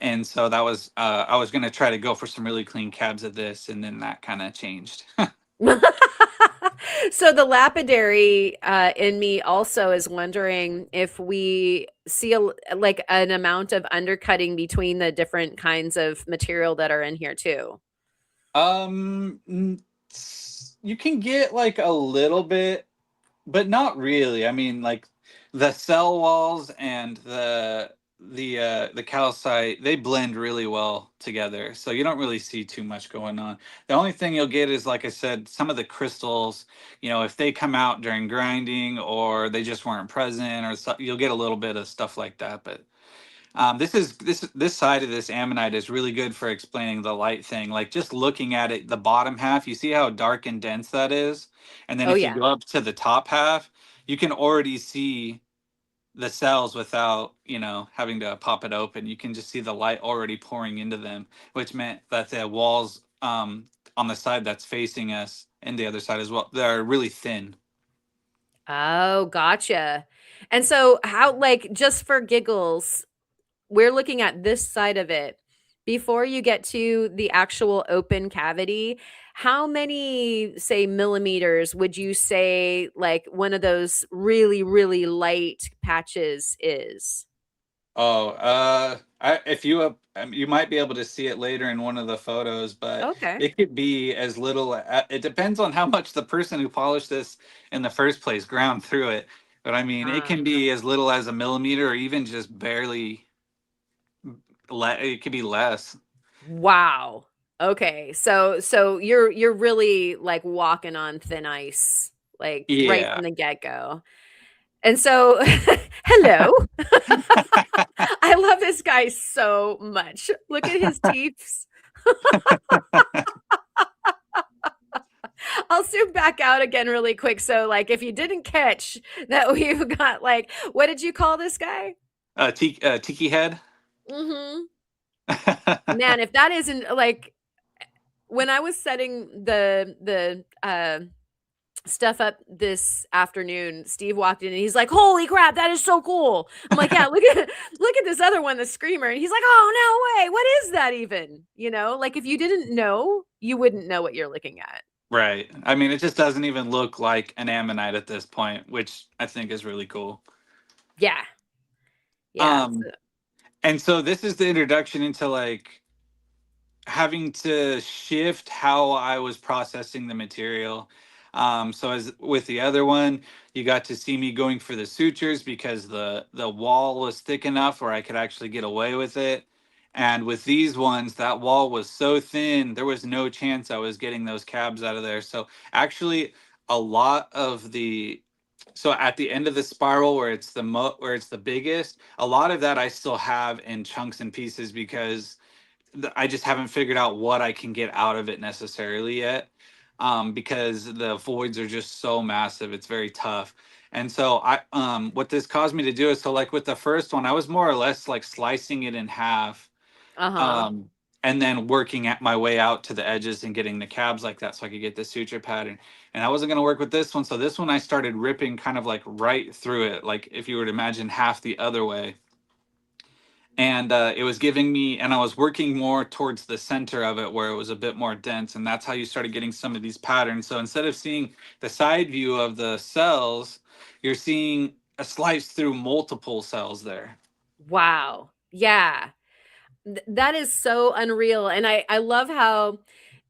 And so that was I was gonna try to go for some really clean cabs of this, and then that kind of changed. So the lapidary in me also is wondering if we see like an amount of undercutting between the different kinds of material that are in here too. You can get like a little bit, but not really. I mean, like the cell walls and the calcite, they blend really well together. So you don't really see too much going on. The only thing you'll get is, like I said, some of the crystals. If they come out during grinding or they just weren't present, or so, you'll get a little bit of stuff like that. But this side of this ammonite is really good for explaining the light thing. Like just looking at it, the bottom half, you see how dark and dense that is, and then Oh if you yeah. go up to the top half, you can already see the cells without having to pop it open. You can just see the light already pouring into them, which meant that the walls on the side that's facing us and the other side as well, they're really thin. Oh, gotcha. And so how, like, just for giggles, we're looking at this side of it before you get to the actual open cavity, how many, say, millimeters would you say like one of those really, really light patches is? Oh, if you you might be able to see it later in one of the photos, but Okay. it could be as little. It depends on how much the person who polished this in the first place ground through it. But I mean, it Ah, can be as little as a millimeter, or even just barely. It could be less. wow. Okay. So you're really like walking on thin ice, like right Yeah. from the get-go. And so hello. I love this guy so much. Look at his teeth. I'll zoom back out again really quick. So, like, if you didn't catch that, we've got like, what did you call this guy? Tiki head. Mm-hmm. Man, if that isn't like when I was setting the stuff up this afternoon, Steve walked in and he's like, "Holy crap, that is so cool!" I'm like, "Yeah, look at this other one, the screamer," and he's like, "Oh no way, what is that even?" You know, like if you didn't know, you wouldn't know what you're looking at. Right. I mean, it just doesn't even look like an ammonite at this point, which I think is really cool. Yeah, yeah. Um, and so this is the introduction into like having to shift how I was processing the material. So as with the other one, you got to see me going for the sutures because the wall was thick enough where I could actually get away with it. And with these ones, that wall was so thin, there was no chance I was getting those cabs out of there. So actually, a lot of the so at the end of the spiral where it's where it's the biggest, a lot of that I still have in chunks and pieces because I just haven't figured out what I can get out of it necessarily yet. Because the voids are just so massive, it's very tough. And so what this caused me to do is, so like with the first one, I was more or less like slicing it in half, Uh-huh. um, and then working at my way out to the edges and getting the cabs like that so I could get the suture pattern. And I wasn't going to work with this one, so this one I started ripping kind of like right through it, like if you were to imagine half the other way. And it was giving me, and I was working more towards the center of it where it was a bit more dense, and that's how you started getting some of these patterns. So instead of seeing the side view of the cells, you're seeing a slice through multiple cells there. Wow. Yeah. That is so unreal, and I love how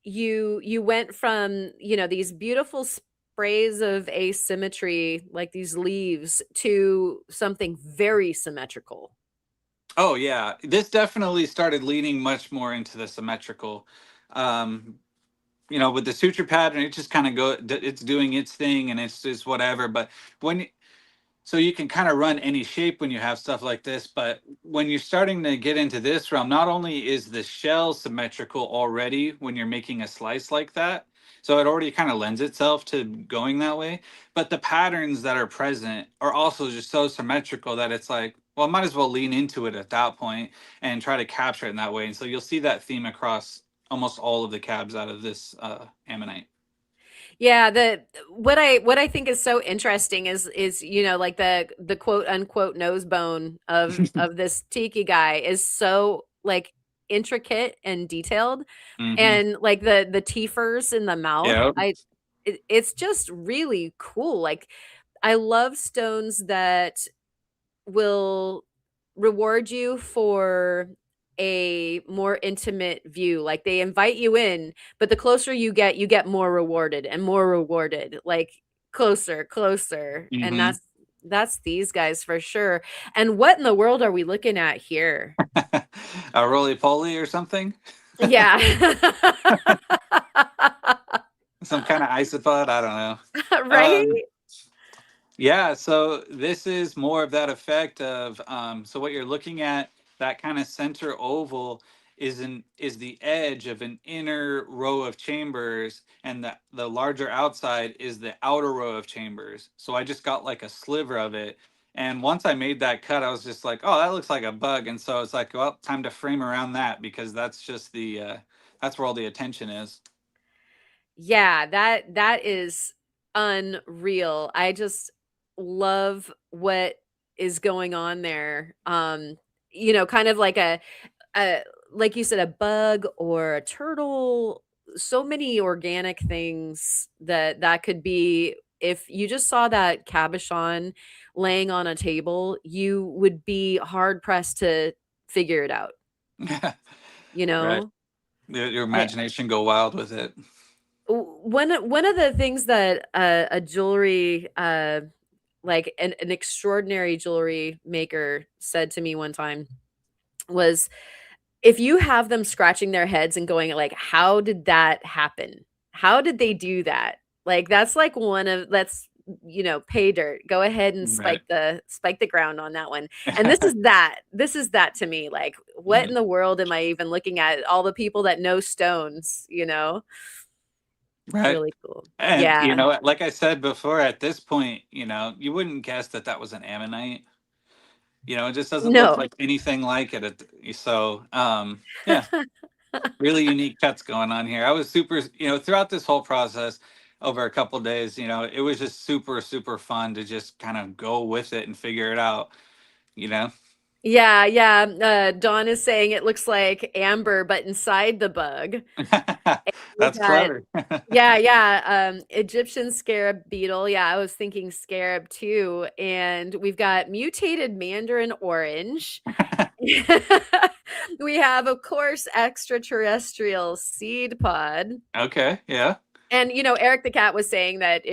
you went from, you know, these beautiful sprays of asymmetry, like these leaves, to something very symmetrical. Oh yeah, this definitely started leaning much more into the symmetrical. Um, with the suture pattern, it just kind of it's doing its thing and it's just whatever. But when so you can kind of run any shape when you have stuff like this, but when you're starting to get into this realm, not only is the shell symmetrical already when you're making a slice like that, so it already kind of lends itself to going that way, but the patterns that are present are also just so symmetrical that it's like, well, I might as well lean into it at that point and try to capture it in that way. And so you'll see that theme across almost all of the cabs out of this ammonite. Yeah, the what I think is so interesting is you know, like the quote unquote nose bone of this tiki guy is so like intricate and detailed, Hmm. and like the teethers in the mouth. Yeah. It's just really cool. Like I love stones that will reward you for a more intimate view. Like they invite you in, but the closer you get more rewarded and more rewarded. Like closer, closer. And Hmm. that's these guys for sure. And what in the world are we looking at here? A roly poly or something. Yeah. Some kind of isopod. I don't know. Right? Yeah, so this is more of that effect of so what you're looking at, that kind of center oval is the edge of an inner row of chambers, and the larger outside is the outer row of chambers. So I just got like a sliver of it. And once I made that cut, I was just like, oh, that looks like a bug. And so it's like, well, time to frame around that because that's just that's where all the attention is. Yeah, that is unreal. I just love what is going on there. You know, kind of like a like you said, a bug or a turtle, so many organic things that could be if you just saw that cabochon laying on a table, you would be hard pressed to figure it out, you Right. know? Your I imagination go wild with it. one of the things that a jewelry, like an extraordinary jewelry maker said to me one time was, if you have them scratching their heads and going like, "How did that happen? How did they do that?" Like, that's like one of that's pay dirt. Go ahead and Right. spike the ground on that one. And this is that. This is that to me. Like, what in the world am I even looking at? All the people that know stones, you know? Right. Really cool. And Yeah. like I said before, at this point, you wouldn't guess that that was an ammonite. It just doesn't look No. like anything like it. So, yeah, really unique cuts going on here. I was super, throughout this whole process over a couple days, it was just super, super fun to just kind of go with it and figure it out, you know? Yeah, yeah. Dawn is saying it looks like amber, but inside the bug. We've That's got clever. yeah, yeah, Egyptian scarab beetle. Yeah, I was thinking scarab too. And we've got mutated mandarin orange. We have, of course, extraterrestrial seed pod. Okay, yeah. And Eric the cat was saying that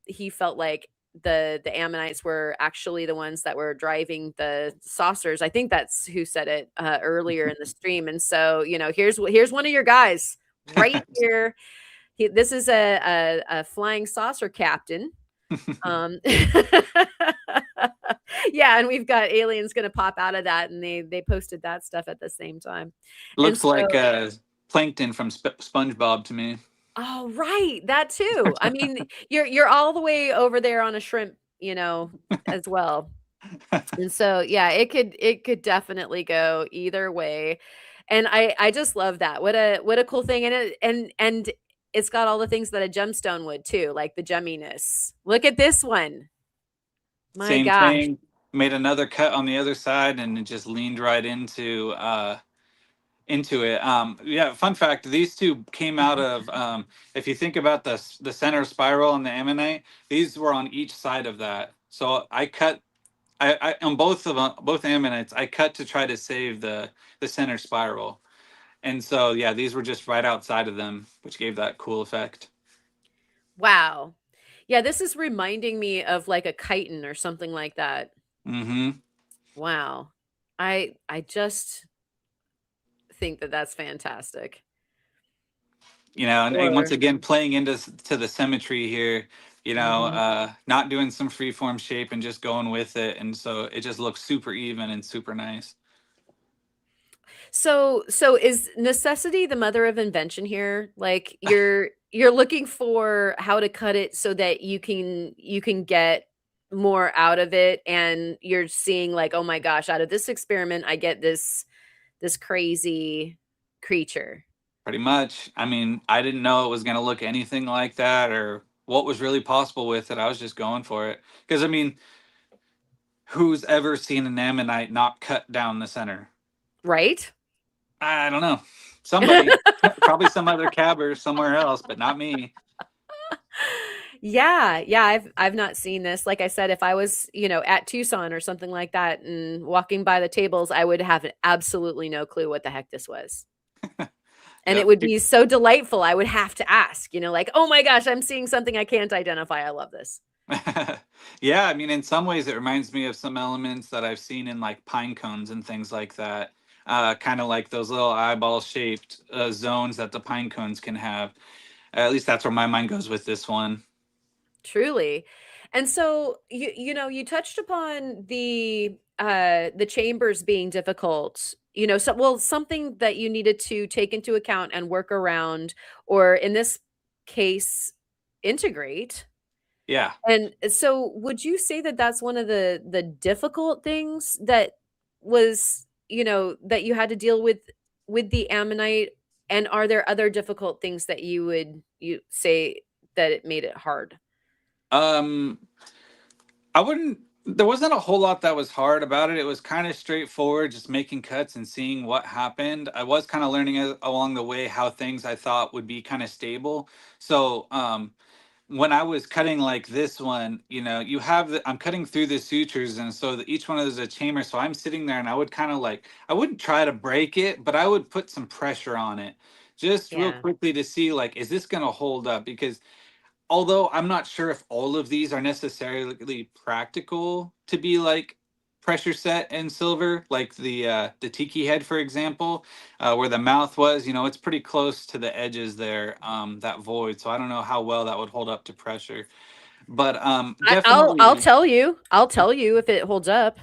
he felt like the ammonites were actually the ones that were driving the saucers. I think that's who said it earlier in the stream. And so here's one of your guys right here. This is a flying saucer captain. Yeah, and we've got aliens going to pop out of that, and they posted that stuff at the same time. And Looks like so plankton from SpongeBob to me. oh, right, that too. I mean, you're all the way over there on a shrimp, as well. And so, yeah, it could definitely go either way. And I just love that. What a cool thing. And it's got all the things that a gemstone would too, like the gemminess. Look at this one. My Same gosh. thing. Made another cut on the other side, and it just leaned right into it. Yeah, fun fact: these two came out of. If you think about the center spiral and the ammonite, these were on each side of that. So I cut. I on both of them, both ammonites. I cut to try to save the center spiral, and so yeah, these were just right outside of them, which gave that cool effect. Wow. Yeah, this is reminding me of like a chitin or something like that. Mm-hmm. Wow. I just think that that's fantastic. And once Or again playing into to the symmetry here, mhm. not doing some freeform shape and just going with it, and so it just looks super even and super nice. So is necessity the mother of invention here? Like you're looking for how to cut it so that you can get more out of it, and you're seeing like, "Oh my gosh, out of this experiment I get this crazy creature." Pretty much. I mean, I didn't know it was going to look anything like that or what was really possible with it. I was just going for it because, I mean, who's ever seen an ammonite not cut down the center? Right? I don't know. Somebody, probably some other cabber somewhere else, but not me. Yeah, yeah, I've not seen this. Like I said, if I was, at Tucson or something like that and walking by the tables, I would have absolutely no clue what the heck this was. And it Yep. would be so delightful. I would have to ask, like, "Oh my gosh, I'm seeing something I can't identify. I love this." Yeah, I mean, in some ways, it reminds me of some elements that I've seen in like pine cones and things like that. Kind of like those little eyeball shaped zones that the pine cones can have. At least that's where my mind goes with this one. Truly. And so you touched upon the chambers being difficult. Something that you needed to take into account and work around, or in this case, integrate. Yeah. And so would you say that that's one of the difficult things that was, that you had to deal with the ammonite? And are there other difficult things that you say that it made it hard? Um, I wouldn't. There wasn't a whole lot that was hard about it. It was kind of straightforward, just making cuts and seeing what happened. I was kind of learning along the way how things I thought would be kind of stable. So, when I was cutting like this one, you have I'm cutting through the sutures, and so each one of those is a chamber. So I'm sitting there, and I would kind of like, I wouldn't try to break it, but I would put some pressure on it, just real Yeah. quickly to see like, is this gonna hold up? Because although I'm not sure if all of these are necessarily practical to be like pressure set in silver, like the tiki head, for example, where the mouth was, it's pretty close to the edges there, that void. So I don't know how well that would hold up to pressure, but I'll definitely. tell you. I'll tell you if it holds up.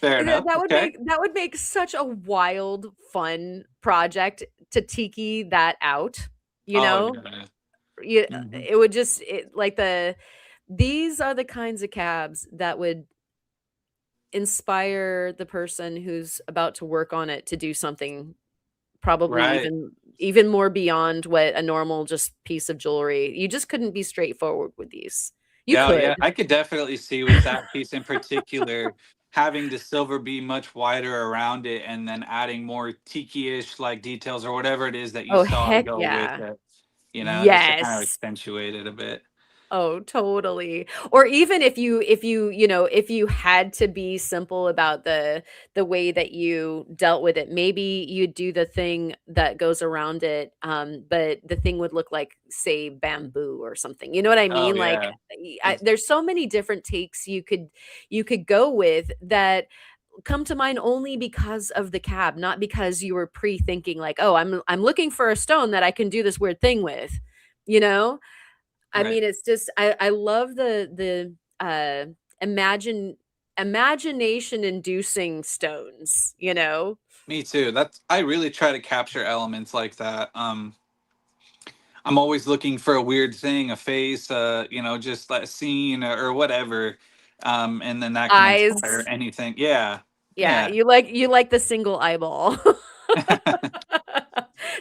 Fair enough. Okay. That would make such a wild, fun project to tiki that out, you Oh know? yeah. You Mhm. it would just like these are the kinds of cabs that would inspire the person who's about to work on it to do something probably Right. even more beyond what a normal just piece of jewelry. You just couldn't be straightforward with these. You Yeah, could. yeah, I could definitely see with that piece in particular having the silver be much wider around it and then adding more tiki-ish like details or whatever it is that you Oh, saw heck go with yeah. it, just to kind of Yes. accentuate it a bit. Oh, totally. Or even if you had to be simple about the way that you dealt with it, maybe you'd do the thing that goes around it, but the thing would look like, say, bamboo or something. You know what I Oh mean? Like, yeah. Ex- there's so many different takes you could go with that come to mind only because of the cab, not because you were pre-thinking like, "Oh, I'm looking for a stone that I can do this weird thing with." You know? I Right. mean, it's just I love imagine imagination inducing stones, you know? Me too. I really try to capture elements like that. I'm always looking for a weird thing, a face, just a scene or whatever. And then that can inspire Eyes. anything. Yeah. Yeah, Yeah. you like the single eyeball.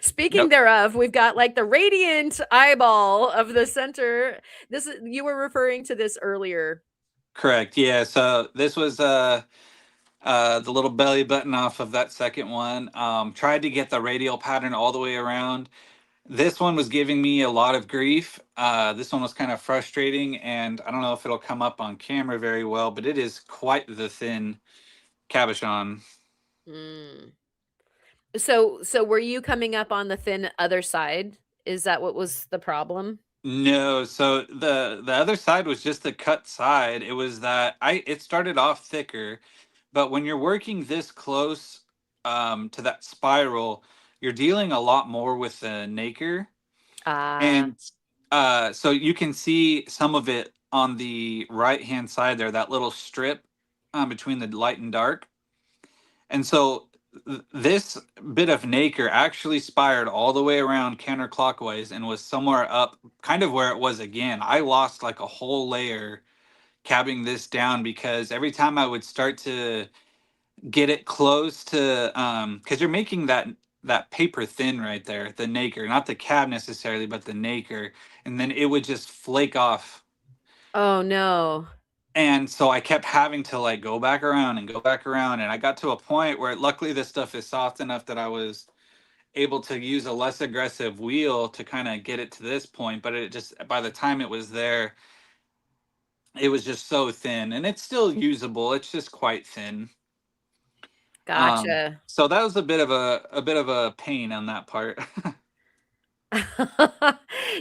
Speaking Yep. thereof, we've got like the radiant eyeball of the center. This is you were referring to this earlier. Correct. Yeah. So this was the little belly button off of that second one. Tried to get the radial pattern all the way around. This one was giving me a lot of grief. This one was kind of frustrating, and I don't know if it'll come up on camera very well, but it is quite the thin cabochon. Mm. So were you coming up on the thin other side? Is that what was the problem? No, so the other side was just the cut side. It was that I it started off thicker, but when you're working this close to that spiral, you're dealing a lot more with the nacre. Ah. And so you can see some of it on the right hand side there, that little strip between the light and dark. And so this bit of nacre actually spired all the way around counterclockwise and was somewhere up, kind of where it was again. I lost like a whole layer cabbing this down because every time I would start to get it close to, because you're making that paper thin right there, the nacre, not the cab necessarily, but the nacre, and then it would just flake off. Oh, no. And so I kept having to like go back around and go back around, and I got to a point where luckily this stuff is soft enough that I was able to use a less aggressive wheel to kind of get it to this point, but it just by the time it was there, it was just so thin, and it's still usable, it's just quite thin. Gotcha. So that was a bit of a pain on that part.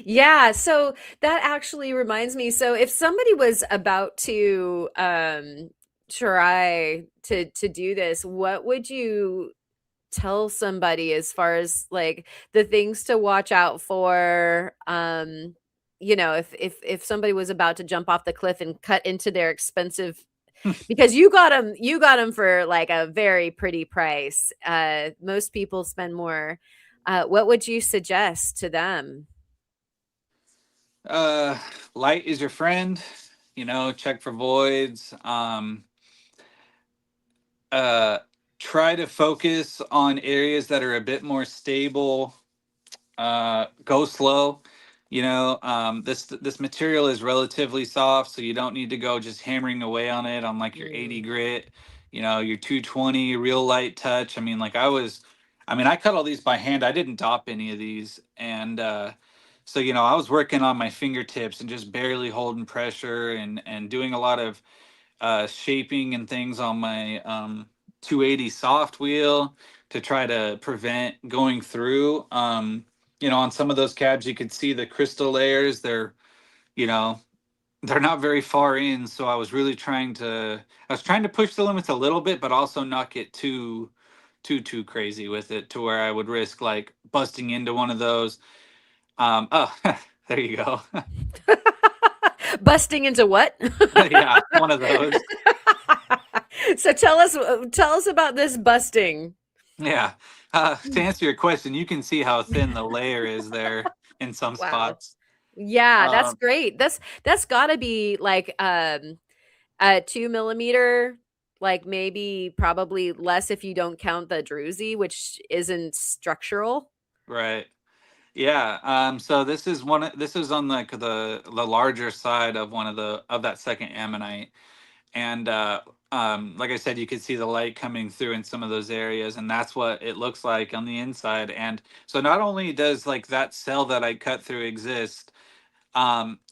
Yeah, so that actually reminds me, so if somebody was about to, try to do this, what would you tell somebody as far as, like, the things to watch out for, if somebody was about to jump off the cliff and cut into their expensive because you got them for, like, a very pretty price. Most people spend more. What would you suggest to them? uh Light is your friend, check for voids. Uh Try to focus on areas that are a bit more stable. Go slow. This material is relatively soft, so you don't need to go just hammering away on it on like your 80 Mm. grit, your 220 real light touch. I mean, I cut all these by hand. I didn't dop any of these, and so I was working on my fingertips and just barely holding pressure and doing a lot of shaping and things on my 280 soft wheel to try to prevent going through. On some of those cabs, you could see the crystal layers. You know, they're not very far in, so I was trying to push the limits a little bit, but also not get too crazy with it to where I would risk like busting into one of those. Oh, there you go. Busting into what? Yeah, one of those. So tell us about this busting. Yeah. To answer your question, you can see how thin the layer is there in some Wow. spots. Yeah, that's Um, great. That's gotta be like a 2 millimeter, like maybe probably less if you don't count the druzy, which isn't structural. right. Yeah. So this is on like the larger side of one of that second ammonite. And like I said, you could see the light coming through in some of those areas, and that's what it looks like on the inside. And so not only does like that cell that I cut through exist,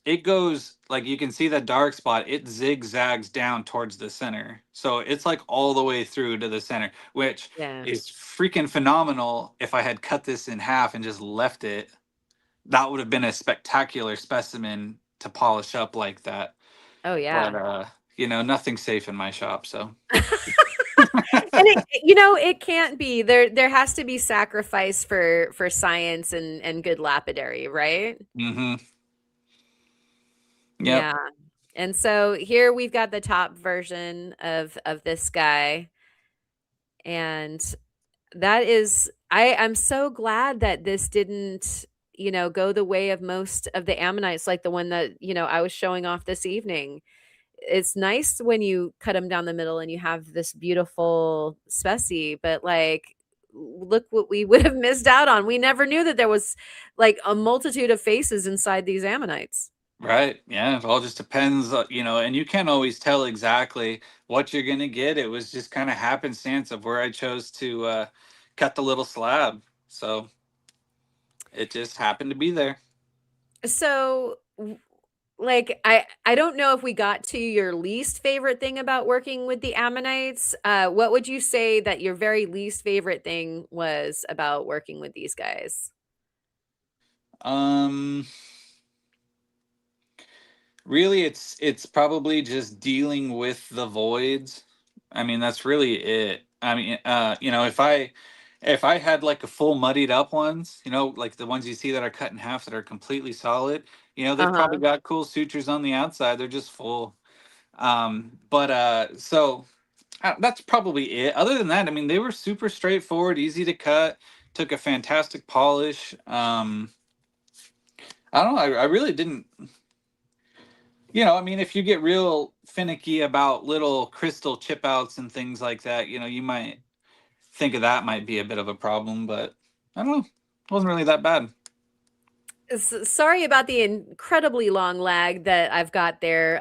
it goes like you can see that dark spot, it zigzags down towards the center, so it's like all the way through to the center, which Yeah. is freaking phenomenal. If I had cut this in half and just left it, that would have been a spectacular specimen to polish up like that. Oh, But yeah. nothing's safe in my shop, so. And it can't be. There has to be sacrifice for science and good lapidary, right? Hmm. Yep. Yeah. And so here we've got the top version of this guy, and that is I'm so glad that this didn't, go the way of most of the ammonites, like the one that, I was showing off this evening. It's nice when you cut them down the middle and you have this beautiful specie, but like look what we would have missed out on. We never knew that there was like a multitude of faces inside these ammonites. Right. Yeah. It all just depends, and you can't always tell exactly what you're going to get. It was just kind of happenstance of where I chose to cut the little slab. So it just happened to be there. So like I don't know if we got to your least favorite thing about working with the ammonites. What would you say that your very least favorite thing was about working with these guys? Um, Really, it's probably just dealing with the voids. I mean, that's really it. I mean, if I had like a full muddied up ones, like the ones you see that are cut in half that are completely solid, they've probably Uh-huh. got cool sutures on the outside. They're just full. But so That's probably it. Other than that, I mean, they were super straightforward, easy to cut, took a fantastic polish. I don't know. I really didn't. I mean, if you get real finicky about little crystal chip outs and things like that, you might think of that might be a bit of a problem, but I don't know. It wasn't really that bad. Sorry about the incredibly long lag that I've got there.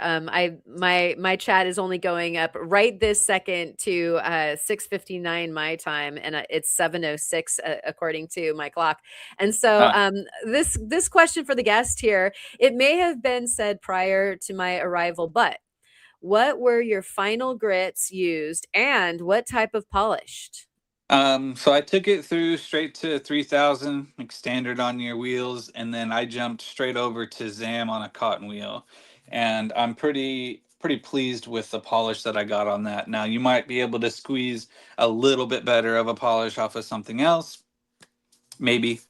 My chat is only going up right this second to 6:59 my time, and it's 7:06 according to my clock. And so Uh, this question for the guest here, it may have been said prior to my arrival, but what were your final grits used, and what type of polished? so I took it through straight to 3000, like standard on your wheels, and then I jumped straight over to Zam on a cotton wheel, and I'm pretty pleased with the polish that I got on that. Now you might be able to squeeze a little bit better of a polish off of something else, maybe.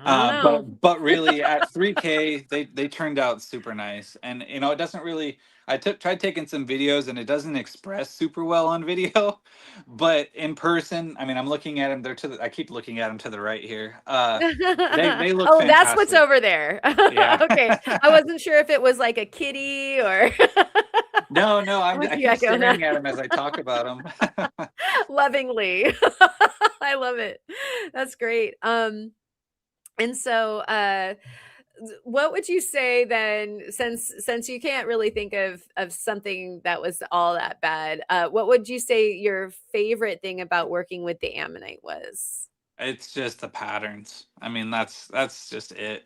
I don't know. But really at 3K they turned out super nice, and it doesn't really. I tried taking some videos and it doesn't express super well on video, but in person, I mean, I'm looking at them. I keep looking at them to the right here. They look Oh, that's what's fantastic. over there. Yeah. Okay. I wasn't sure if it was like a kitty or No, what I you keep got going on. staring at them as I talk about them. Lovingly. I love it. That's great. And so what would you say then, since you can't really think of something that was all that bad, what would you say your favorite thing about working with the Ammonite was? It's just the patterns. I mean, that's just it.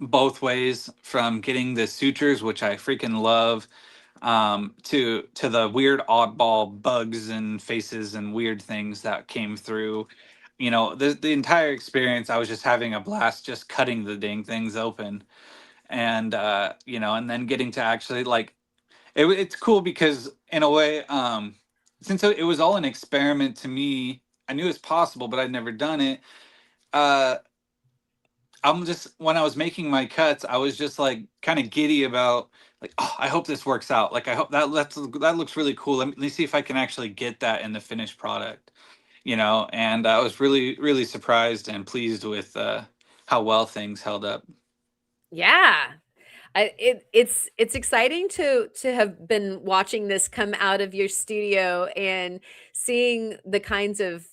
Both ways, from getting the sutures, which I freaking love, to the weird oddball bugs and faces and weird things that came through. You know, the entire experience, I was just having a blast just cutting the dang things open. And you know, and then getting to actually like it's cool because in a way, since it was all an experiment to me, I knew it's possible, but I'd never done it. uh I'm just, when I was making my cuts, I was just like kind of giddy about, like, oh, I hope this works out. Like, I hope that looks really cool. Let me see if I can actually get that in the finished product, you know. And I was really really surprised and pleased with how well things held up. Yeah. It's exciting to have been watching this come out of your studio and seeing the kinds of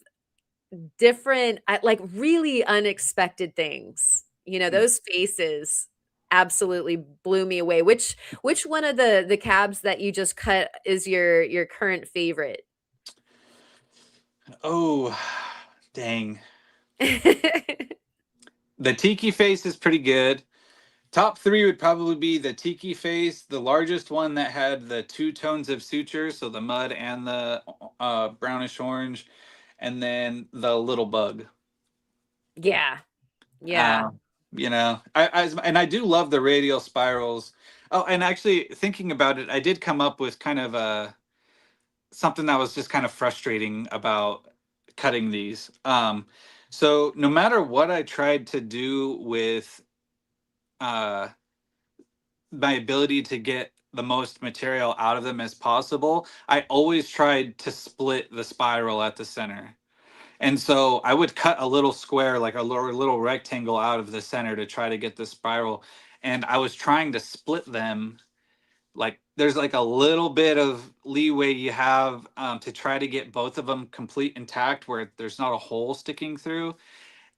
different, like, really unexpected things. You know, Mm. those faces absolutely blew me away. Which one of the cabs that you just cut is your current favorite? Oh, dang. The tiki face is pretty good. Top three would probably be the tiki face, the largest one that had the two tones of suture, so the mud and the brownish orange, and then the little bug. Yeah, yeah. Uh, you know, and I do love the radial spirals. Oh, and actually, thinking about it, I did come up with kind of something that was just kind of frustrating about cutting these. So no matter what I tried to do with uh, my ability to get the most material out of them as possible, I always tried to split the spiral at the center. And so I would cut a little square, like a little rectangle out of the center to try to get the spiral. And I was trying to split them. Like there's like a little bit of leeway you have to try to get both of them complete intact where there's not a hole sticking through.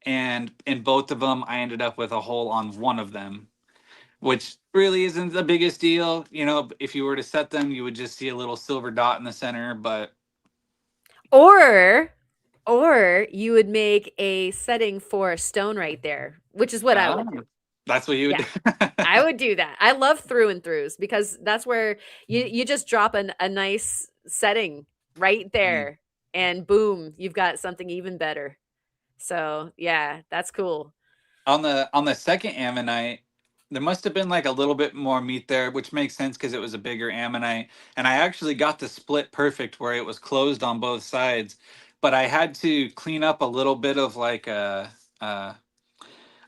And in both of them, I ended up with a hole on one of them, which really isn't the biggest deal. You know, if you were to set them, you would just see a little silver dot in the center. But Or or you would make a setting for a stone right there, which is what I uh, would do. that's what you would Yeah. do. I would do that. I love through and throughs because that's where you just drop a nice setting right Mm. there and boom, you've got something even better. So, yeah, that's cool. On the second ammonite, there must have been like a little bit more meat there, which makes sense because it was a bigger ammonite. And I actually got the split perfect where it was closed on both sides, but I had to clean up a little bit of like a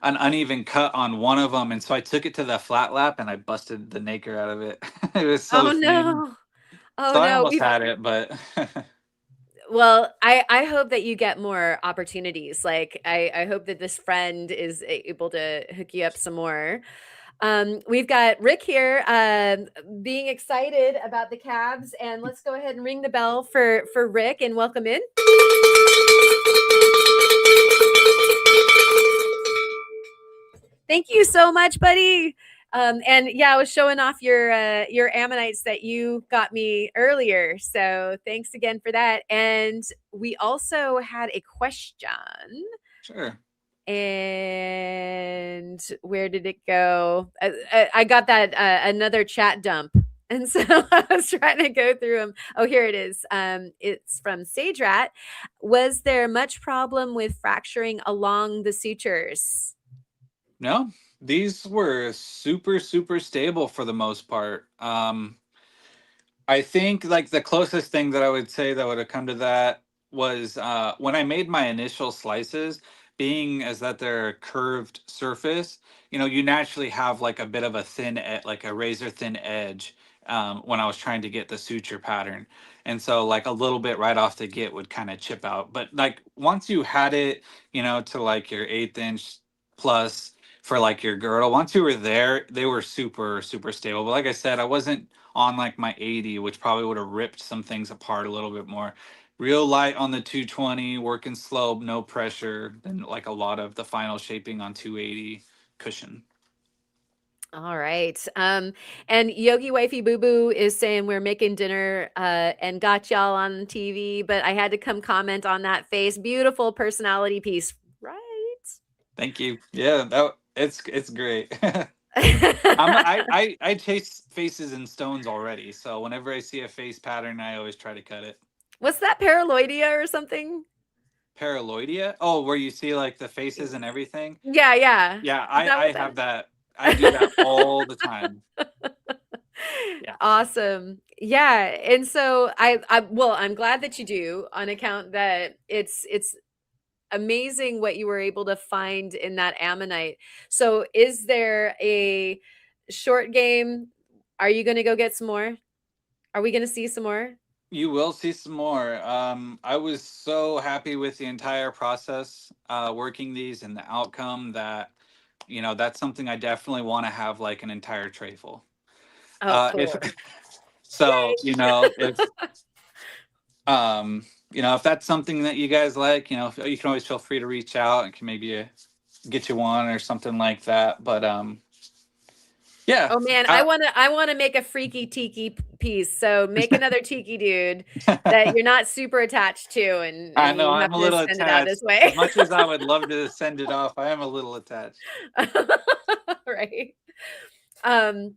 an uneven cut on one of them, and so I took it to the flat lap and I busted the nacre out of it. It was so Oh, thin. no. Oh, So I no. almost We've had it, but Well, I hope that you get more opportunities. Like, I hope that this friend is able to hook you up some more. We've got Rick here, being excited about the cabs, and let's go ahead and ring the bell for Rick and welcome in. Thank you so much, buddy. And yeah, I was showing off your ammonites that you got me earlier. So thanks again for that. And we also had a question. sure. And where did it go? I got that another chat dump. And so I was trying to go through them. Oh, here it is. It's from Sage Rat. Was there much problem with fracturing along the sutures? No, these were super super stable for the most part. I think like the closest thing that I would say that would have come to that was when I made my initial slices, being as that they're a curved surface, you know, you naturally have like a bit of a like a razor thin edge when I was trying to get the suture pattern. And so like a little bit right off the get would kind of chip out. But like once you had it, you know, to like your 1/8 inch plus for like your girdle, once you were there, they were super, super stable. But like I said, I wasn't on like my 80, which probably would have ripped some things apart a little bit more. Real light on the 220, working slow, no pressure, and like a lot of the final shaping on 280 cushion. All right. And Yogi Wifey Boo Boo is saying we're making dinner and got y'all on TV, but I had to come comment on that face. Beautiful personality piece. Right. Thank you. Yeah, it's great. I chase faces in stones already, so whenever I see a face pattern, I always try to cut it. What's that, paraloidia or something? Paraloidia? Oh, where you see like the faces and everything? Yeah, yeah. Yeah, Is that I what that have that. I do that all the time. Yeah. Awesome. Yeah. And so well, I'm glad that you do, on account that it's amazing what you were able to find in that ammonite. So is there a short game? Are you going to go get some more? Are we going to see some more? You will see some more. I was so happy with the entire process, working these and the outcome that, that's something I definitely want to have like an entire tray full. Oh, If cool. so, Yay. um, if that's something that you guys like, you can always feel free to reach out and can maybe get you one or something like that. But yeah, Oh man, I want to make a freaky tiki piece. So make another tiki dude that you're not super attached to, I and know you have I'm a to little send it out attached. this way. As much as I would love to send it off, I am a little attached. Right. Um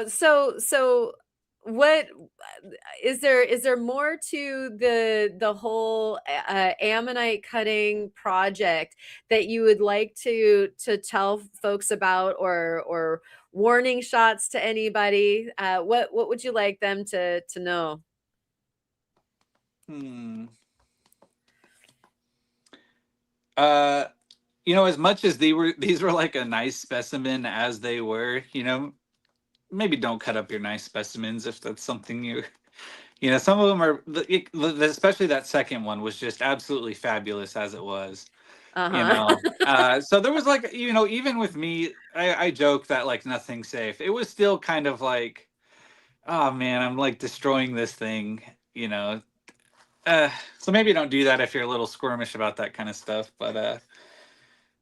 so what is there more to the whole ammonite cutting project that you would like to tell folks about, or warning shots to anybody? What would you like them to know? Hmm. Uh, as much as these were like a nice specimen as they were, maybe don't cut up your nice specimens if that's something some of them are, especially that second one was just absolutely fabulous as it was. Uh-huh. So there was like, even with me, I joke that like nothing's safe. It was still kind of like, oh man, I'm like destroying this thing, you know. So maybe don't do that if you're a little squirmish about that kind of stuff. But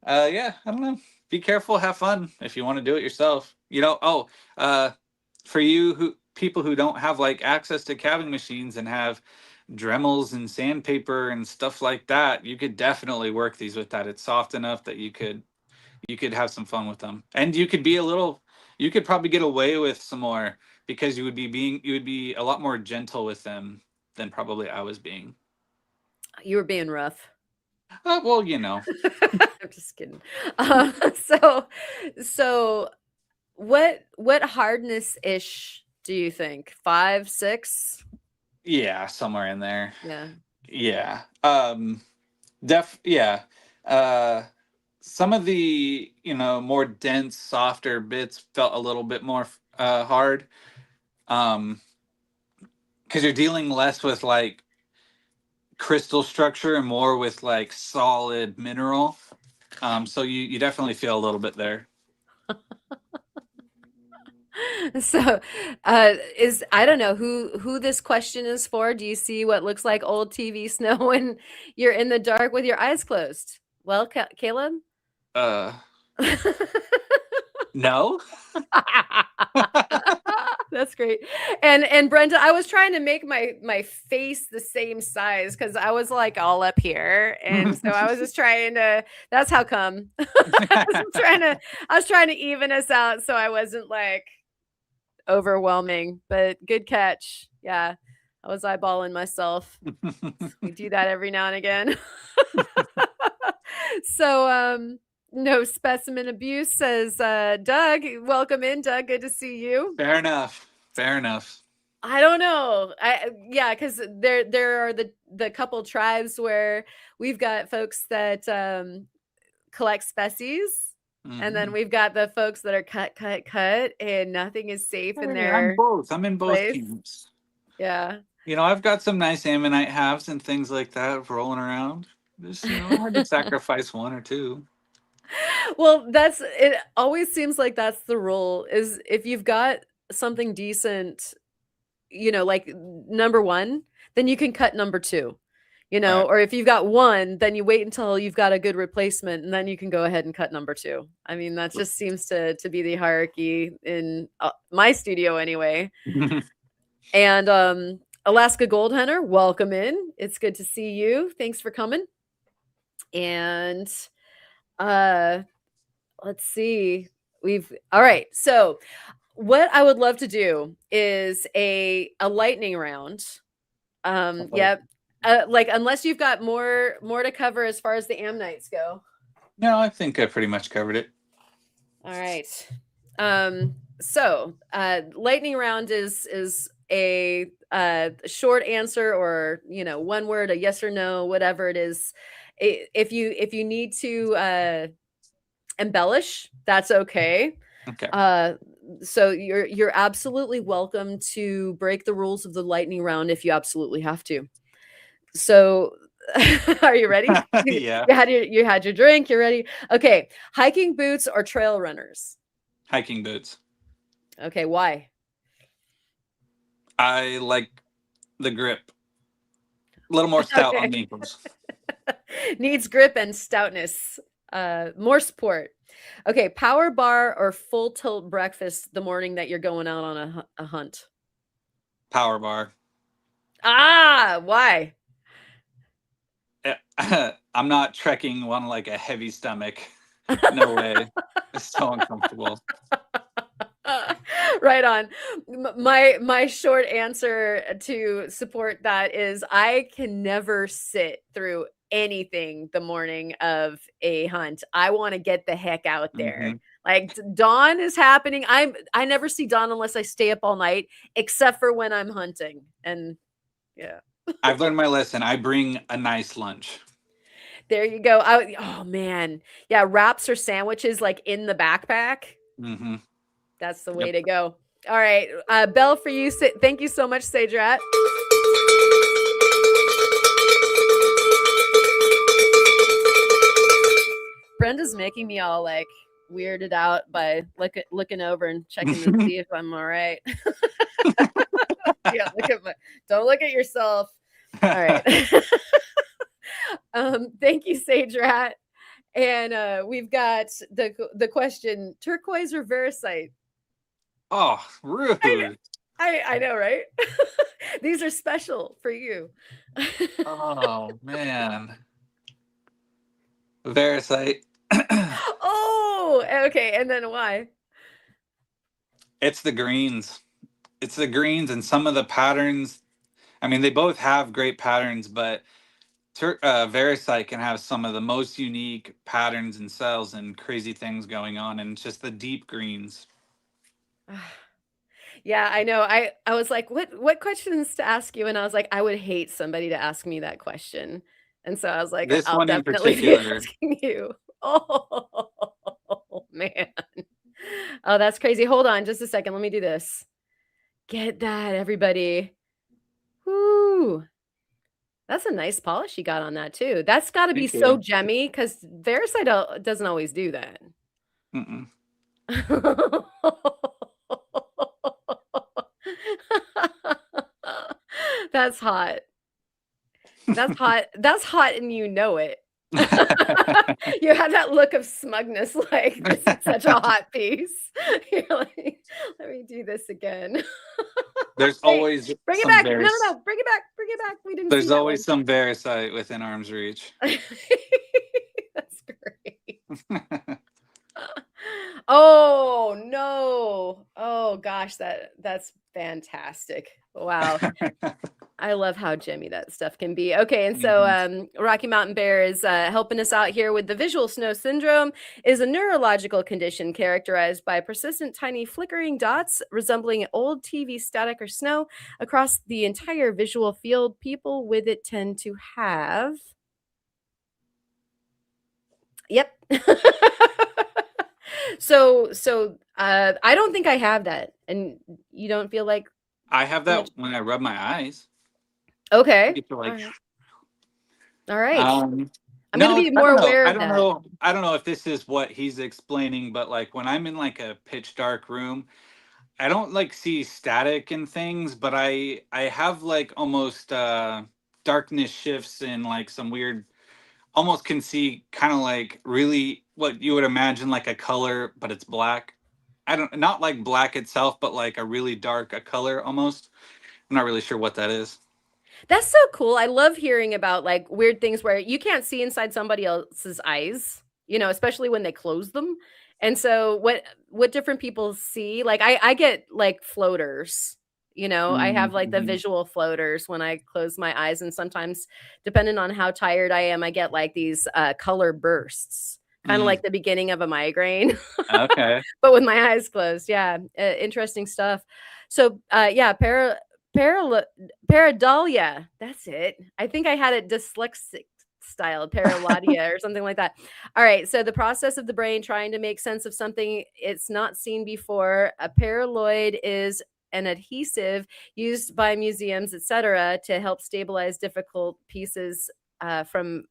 yeah, I don't know. Be careful, have fun if you want to do it yourself. Uh, for you who people who don't have like access to cabbing machines and have Dremels and sandpaper and stuff like that, you could definitely work these with that. It's soft enough that you could have some fun with them, and you could probably get away with some more because you would be a lot more gentle with them than probably I was being. You were being rough. Well, I'm just kidding. So so what hardness ish do you think? 5, 6? yeah, somewhere in there. Yeah. Yeah. Yeah. Uh, some of the, more dense, softer bits felt a little bit more hard. Um, because you're dealing less with like crystal structure and more with like solid mineral. So you definitely feel a little bit there. So, is I don't know who this question is for. Do you see what looks like old TV snow when you're in the dark with your eyes closed? Well, Caleb? Uh, no. That's great. And Brenda, I was trying to make my face the same size because I was like all up here. And so I was just trying to, that's how come. I was trying to even us out so I wasn't like overwhelming. But good catch. Yeah. I was eyeballing myself. We do that every now and again. So no specimen abuse, says Doug. Welcome in, Doug. Good to see you. Fair enough. Fair enough. I don't know. Yeah, because there are the couple tribes where we've got folks that collect species, and then Hmm. we've got the folks that are cut, and nothing is safe in Hey, I'm their both. I'm in both place. camps. Yeah. I've got some nice ammonite halves and things like that rolling around. Just, I had to sacrifice one or two. Well, that's it. Always seems like that's the rule. Is if you've got something decent, like number one, then you can cut number two. you know, Right. or if you've got one, then you wait until you've got a good replacement and then you can go ahead and cut number two. I mean, that just seems to be the hierarchy in my studio anyway. And Alaska Gold Hunter, welcome in. It's good to see you. Thanks for coming. And uh let's see. We've all right. So what I would love to do is a lightning round. Yep. Like unless you've got more to cover as far as the Ammonites go. No, I think I pretty much covered it. All right. So lightning round is a short answer, or one word, a yes or no, whatever it is. If you need to embellish, that's okay. Okay. So you're absolutely welcome to break the rules of the lightning round if you absolutely have to. So are you ready? You, Yeah. you had your drink, you're ready. Okay. Hiking boots or trail runners? Hiking boots. Okay, why? I like the grip. A little more stout on Okay. the ankles. Needs grip and stoutness. More support. Okay, power bar or full tilt breakfast the morning that you're going out on a hunt? Power bar. Ah, why? I'm not trekking one like a heavy stomach. No way. It's so uncomfortable. Right on. My short answer to support that is I can never sit through anything the morning of a hunt. I want to get the heck out there. Hmm. Like dawn is happening. I never see dawn unless I stay up all night, except for when I'm hunting. And yeah. I've learned my lesson. I bring a nice lunch. There you go. Oh man. Yeah, wraps or sandwiches like in the backpack. Hmm. That's the way Yep. to go. All right. Bell for you. Thank you so much, Sage Rat. Brenda's making me all like weirded out by looking over and checking to see if I'm all right. Yeah, don't look at yourself. All right. Thank you, Sage Rat. And we've got the question: turquoise or veracite? Oh, I know, rude. I know, right? These are special for you. Oh, man. Veracite. Oh, okay. And then why? It's the greens. It's the greens and some of the patterns. I mean, they both have great patterns, but Veracite can have some of the most unique patterns and cells and crazy things going on, and just the deep greens. Yeah, I know. I was like, what questions to ask you? And I was like, I would hate somebody to ask me that question. And so I was like, This I'll one in definitely be particular. asking you. Oh man. Oh, that's crazy. Hold on just a second. Let me do this. Get that, everybody. Whoo. That's a nice polish you got on that too. That's got to be Thank so you. gemmy because Versailles doesn't always do that. Mm-mm. That's hot. That's hot. That's hot, and you know it. You have that look of smugness, like this is such a hot piece. You're like, let me do this again. There's Wait, always bring it some back. No, Veras. no, no. Bring it back. Bring it back. We didn't see There's that always one. some Veracite within arm's reach. That's great. Oh no. Oh gosh, that's fantastic. Wow. I love how Jimmy that stuff can be. Okay, and so Mhm. Rocky Mountain Bear is helping us out here with the visual snow syndrome. Is a neurological condition characterized by persistent tiny flickering dots resembling old TV static or snow across the entire visual field. People with it tend to have. Yep. So I don't think I have that, and you don't feel like I have much. that when I rub my eyes. I Okay. get to All like, right. All right. um, I'm going to no, be I more don't know. aware I of don't that. know. I don't know if this is what he's explaining, but like when I'm in like a pitch dark room, I don't like see static and things, but I have like almost darkness shifts and like some weird, almost can see kind of like really what you would imagine like a color, but it's black. I don't, not like black itself, but like a really dark a color almost. I'm not really sure what that is. That's so cool. I love hearing about like weird things where you can't see inside somebody else's eyes, especially when they close them. And so what different people see, like I get like floaters, I have like the Mm-hmm. visual floaters when I close my eyes, and sometimes depending on how tired I am, I get like these color bursts, kind of Mm, like the beginning of a migraine, okay. but with my eyes closed. Yeah, interesting stuff. So, yeah, para pareidolia. That's it. I think I had it dyslexic style, paralodia or something like that. All right. So the process of the brain trying to make sense of something it's not seen before. A paraloid is an adhesive used by museums, etc., to help stabilize difficult pieces from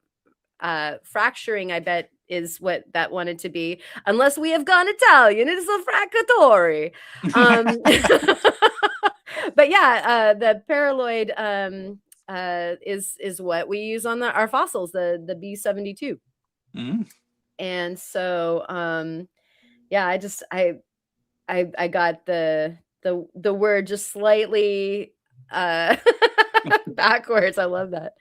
fracturing. I bet is what that wanted to be, unless we have gone Italian. It is a fractatory. Um, but yeah, the paraloid is what we use on our fossils, the B-72. Mm. And so yeah, I got the word just slightly uh backwards. I love that.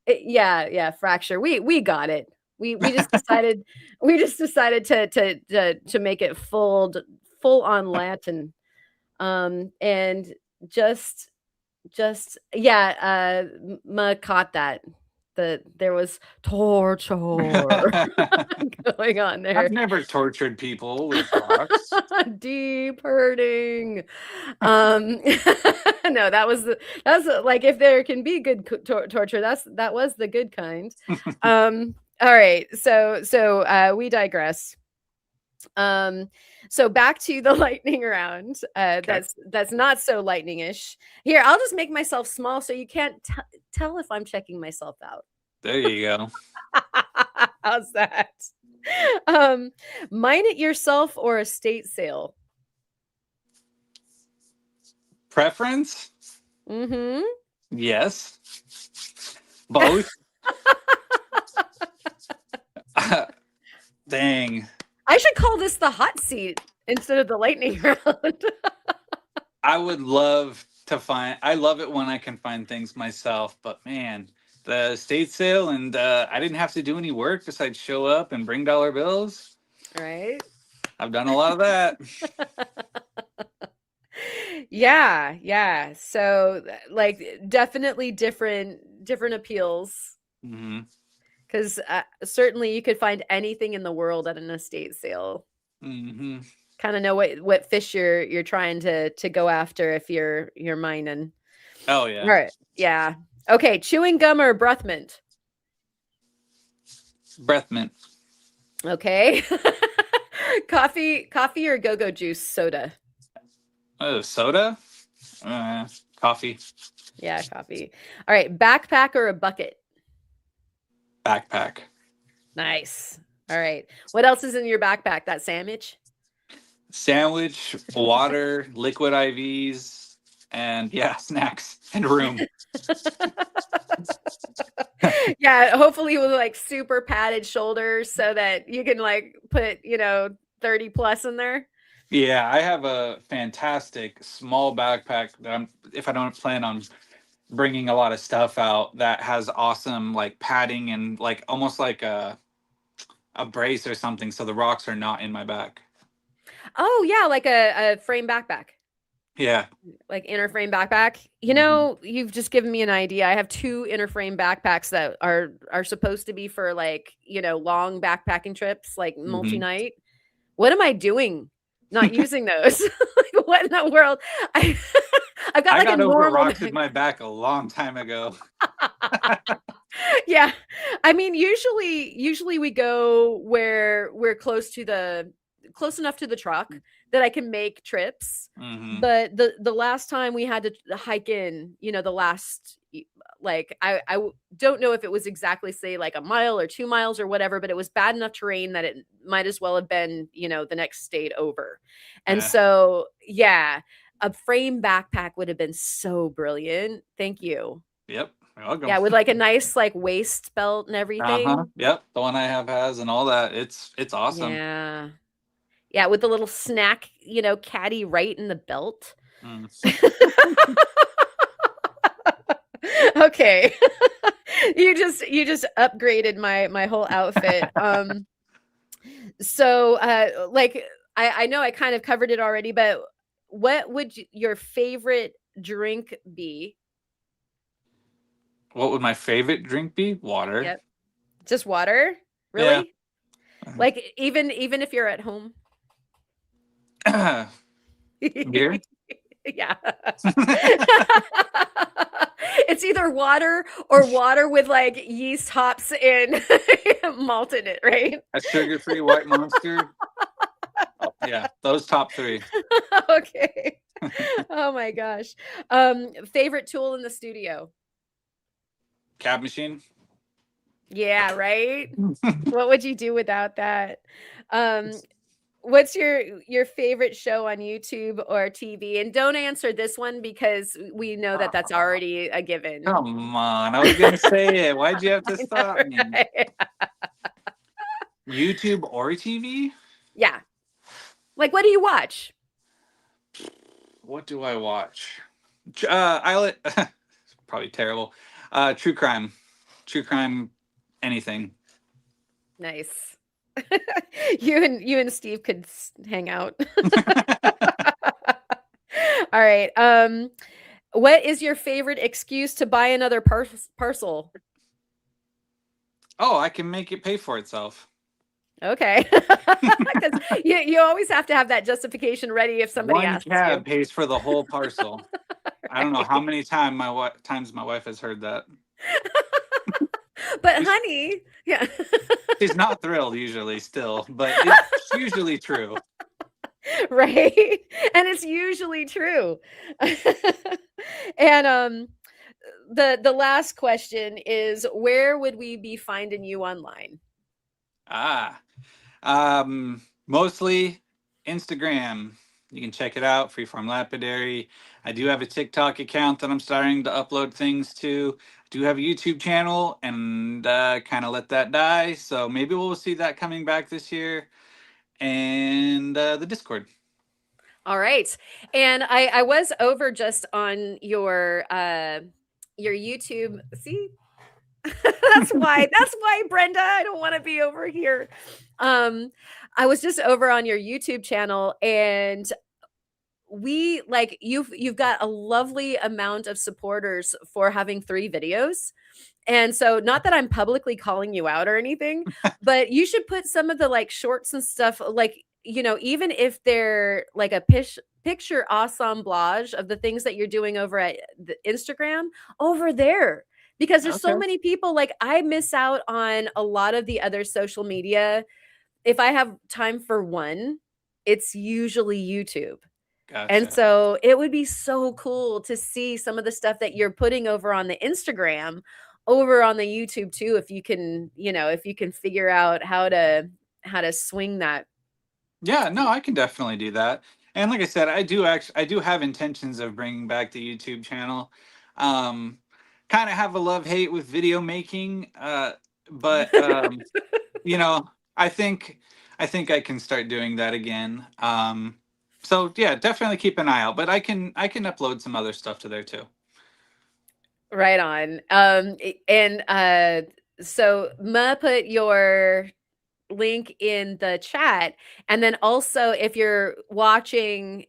Yeah, fracture. We got it. We just decided to make it full on Latin. And just yeah, Ma caught that there was torture going on I've there. never tortured people with rocks. Deep hurting. Um, no, that's like if there can be good torture, that was the good kind. All right, so we digress. Um, so back to the lightning round. Okay. That's not so lightning-ish. Here, I'll just make myself small so you can't tell if I'm checking myself out. There you go. How's that? Um, Mine it yourself or estate sale? Preference? Mm-hmm. Yes. Both. Dang. I should call this the hot seat instead of the lightning round. I would love to find, I love it when I can find things myself, but man, the estate sale and I didn't have to do any work besides show up and bring dollar bills. Right? I've done a lot of that. Yeah. So like definitely different appeals, Hmm. because certainly you could find anything in the world at an estate sale. Hmm. Kind of know what fish you're trying to go after if you're mining. Oh All yeah. right. Yeah. Okay, chewing gum or breath mint? Breath mint. Okay. Coffee or go-go juice soda? Oh, soda? Coffee. Yeah, coffee. All right, backpack or a bucket? Backpack. Nice. All right. What else is in your backpack? That sandwich? Sandwich, water, liquid IVs, and yeah, snacks and room. Yeah, hopefully with like super padded shoulders so that you can like put, 30 plus in there. Yeah, I have a fantastic small backpack that if I don't plan on bringing a lot of stuff out, that has awesome like padding and like almost like a brace or something, so the rocks are not in my back. Oh, yeah, like a frame backpack. Yeah. Like inner frame backpack. Hmm. You've just given me an idea. I have two inner frame backpacks that are supposed to be for like, long backpacking trips, like Hmm. multi-night. What am I doing? Not using those. Like, what in the world? I I've got I like a got over normal rocks in back. my back a long time ago. Yeah. I mean, usually we go where we're close enough to the truck that I can make trips. Hmm. But the last time we had to hike in, the last like don't know if it was exactly say like a mile or 2 miles or whatever, but it was bad enough terrain that it might as well have been, the next state over. And Yeah. so, yeah, a frame backpack would have been so brilliant. Thank you. Yep. You're welcome. Yeah, with like a nice like waist belt and Uh-huh. everything. Yep. The one I have has and all that. It's awesome. Yeah. Yeah, with the little snack, caddy right in the belt. Mm. Okay. You just upgraded my whole outfit. So like I know I kind of covered it already, but what would your favorite drink be? What would my favorite drink be? Water. Yep. Just water? Yeah. Really? Like even if you're at home? Beer. Yeah. It's either water or water with like yeast, hops, and malt in it, right? A sugar-free white monster. Oh, yeah, those top three. Okay. Oh my gosh. Favorite tool in the studio? Cab machine. Yeah, right? What would you do without that? Um, what's your favorite show on YouTube or TV? And don't answer this one because we know that that's Oh, already a given. come on. I was gonna say it. Why'd you have to I know, stop me? right? YouTube or TV? Yeah. Like, what do you watch? What do I watch? Probably terrible. True crime. True crime anything. Nice. You and Steve could hang out. All right. What is your favorite excuse to buy another parcel? Oh, I can make it pay for itself. Okay. Because you always have to have that justification ready if somebody One asks you. cab pays for the whole parcel. I don't know how many times my wife has heard that. But honey, yeah. She's not thrilled usually still, but it's usually true. Right? And it's usually true. And the last question is, where would we be finding you online? Ah. Mostly Instagram. You can check it out, Freeform Lapidary. I do have a TikTok account that I'm starting to upload things to. I do have a YouTube channel and kind of let that die. So maybe we'll see that coming back this year. And the Discord. All right. And I was over just on your YouTube. See? That's why, Brenda, I don't want to be over here. I was just over on your YouTube channel, and we like you've got a lovely amount of supporters for having 3 videos. And so, not that I'm publicly calling you out or anything, but you should put some of the like shorts and stuff, like, even if they're like a picture assemblage of the things that you're doing over at the Instagram over there. Because there's so Okay. many people, like I miss out on a lot of the other social media. If I have time for one, it's usually YouTube. And Gotcha. so it would be so cool to see some of the stuff that you're putting over on the Instagram over on the YouTube too, if you can figure out how to swing that. Yeah, no, I can definitely do that. And like I said, I do have intentions of bringing back the YouTube channel. Um, kind of have a love hate with video making, but you know, I think I think I can start doing that again. So yeah, definitely keep an eye out. But I can upload some other stuff to there too. Right on. And so Ma put your link in the chat, and then also if you're watching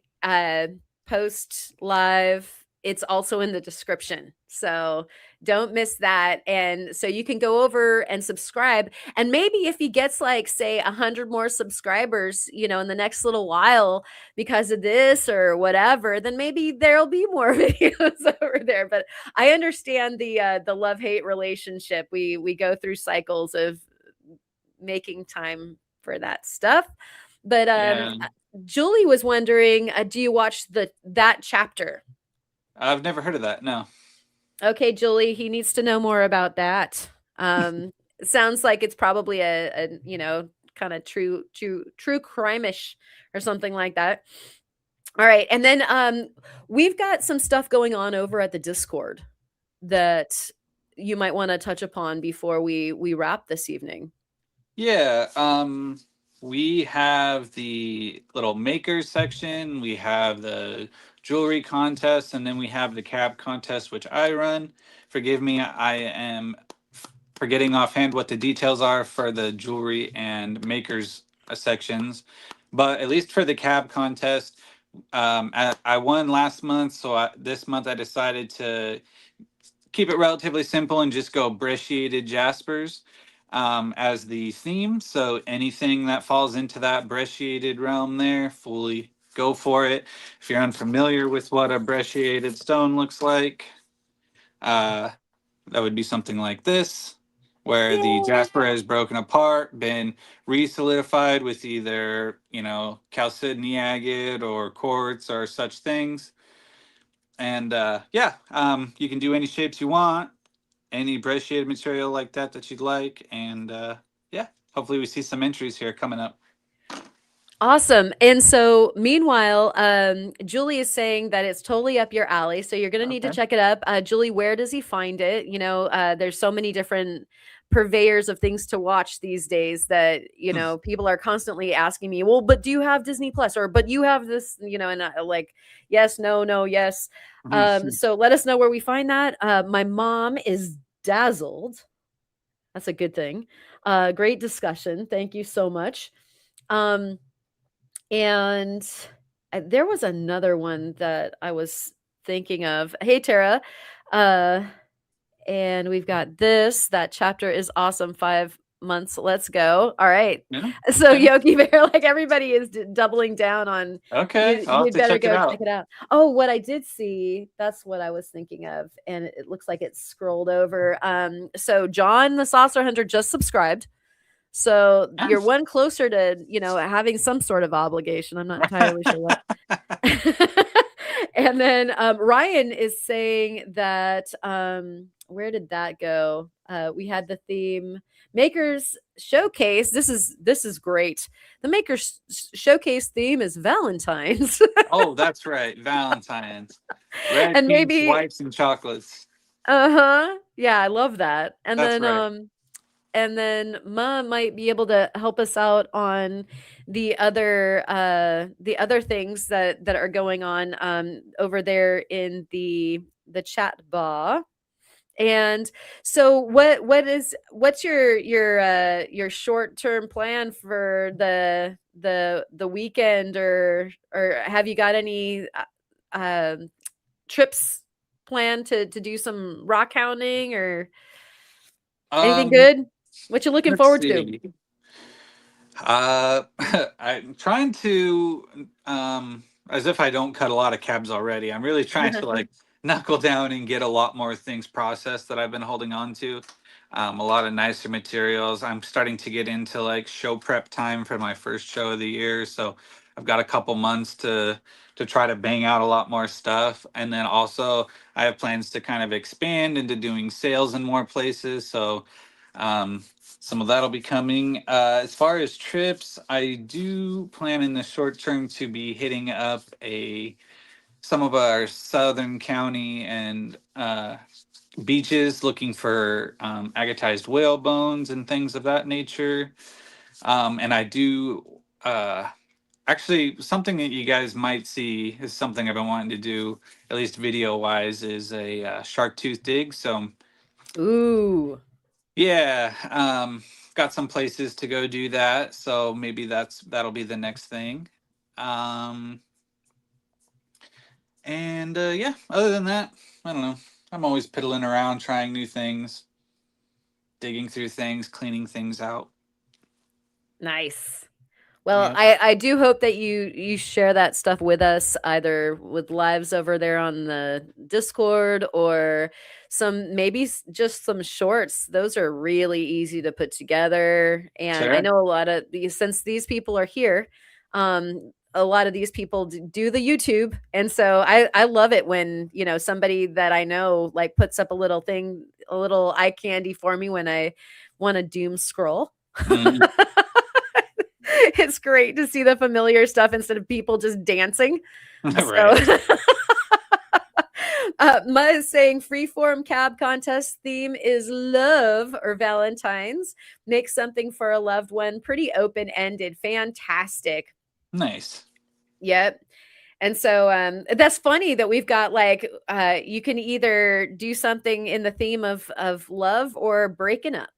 post live, it's also in the description, so don't miss that. And so you can go over and subscribe, and maybe if he gets like say 100 more subscribers in the next little while because of this or whatever, then maybe there'll be more videos over there. But I understand the love-hate relationship. We go through cycles of making time for that stuff. But Yeah, Julie was wondering, do you watch that chapter? I've never heard of that. No. Okay, Julie, he needs to know more about that. Sounds like it's probably a kind of true crime-ish or something like that. All right, and then we've got some stuff going on over at the Discord. that you might want to touch upon before we wrap this evening? Yeah, we have the little makers section, we have the jewelry contest, and then we have the cab contest, which I run. Forgive me, I am forgetting offhand what the details are for the jewelry and makers sections. But at least for the cab contest, I won last month, so this month I decided to keep it relatively simple and just go brecciated jaspers as the theme. So anything that falls into that brecciated realm there, fully go for it. If you're unfamiliar with what a brecciated stone looks like, uh, that would be something like this, where the Yay! jasper has broken apart, been re-solidified with either, chalcedony agate or quartz or such things. And yeah, you can do any shapes you want, any brachiated material like that you'd like. And yeah, hopefully we see some entries here coming up. Awesome. And so, meanwhile, Julie is saying that it's totally up your alley. So you're going to need to Okay. check it up. Julie, where does he find it? There's so many different purveyors of things to watch these days that, people are constantly asking me, well, but do you have Disney Plus? Or, but you have this, and like, yes, no, no, yes. So let us know where we find that. My mom is dazzled. That's a good thing. Great discussion. Thank you so much. Um, and there was another one that I was thinking of. Hey, Tara. Uh, and we've got this. That chapter is awesome. 5 months. Let's go. All right. Yeah. So Okay. Yogi Bear, like everybody is doubling down on Okay. you. I'll have You'd to better check it go check out. it out. Oh, what I did see. That's what I was thinking of, and it looks like it's scrolled over. So John the Saucer Hunter just subscribed. So you're Yes. one closer to, having some sort of obligation. I'm not entirely sure what. And then Ryan is saying that where did that go? We had the theme Makers Showcase. This is great. The Makers Showcase theme is Valentine's. Oh, that's right. Valentine's. Red And pinks, maybe whites, and chocolates. uh-huh. Yeah, I love that. That's right. And then Ma might be able to help us out on the other things that are going on over there in the chat bar. And so what's your short-term plan for the weekend, or have you got any trips planned to do some rock hounding or anything Um, good? What you looking let's forward to? see. I'm trying to, as if I don't cut a lot of cabs already. I'm really trying to like knuckle down and get a lot more things processed that I've been holding on to. A lot of nicer materials. I'm starting to get into like show prep time for my first show of the year, so I've got a couple months to try to bang out a lot more stuff. And then also I have plans to kind of expand into doing sales in more places. So some of that'll be coming. As far as trips, I do plan in the short term to be hitting up some of our southern county and beaches, looking for agatized whale bones and things of that nature. And I do actually, something that you guys might see is something I've been wanting to do, at least video wise, is a shark tooth dig. So Ooh, yeah, got some places to go do that, so maybe that'll be the next thing. Um, and yeah, other than that, I don't know. I'm always piddling around, trying new things, digging through things, cleaning things out. nice. Well, Yeah, I do hope that you share that stuff with us, either with lives over there on the Discord, or just some shorts. Those are really easy to put together, and I sure. know a lot of these, since these people are here, a lot of these people do the YouTube, and so I love it when somebody that I know like puts up a little thing, a little eye candy for me when I want to doom scroll. Mm. It's great to see the familiar stuff instead of people just dancing. So Right. Ma is saying freeform cab contest theme is love or Valentine's. Make something for a loved one. Pretty open ended. Fantastic. Nice. Yep. And so that's funny that we've got like you can either do something in the theme of love or breaking up.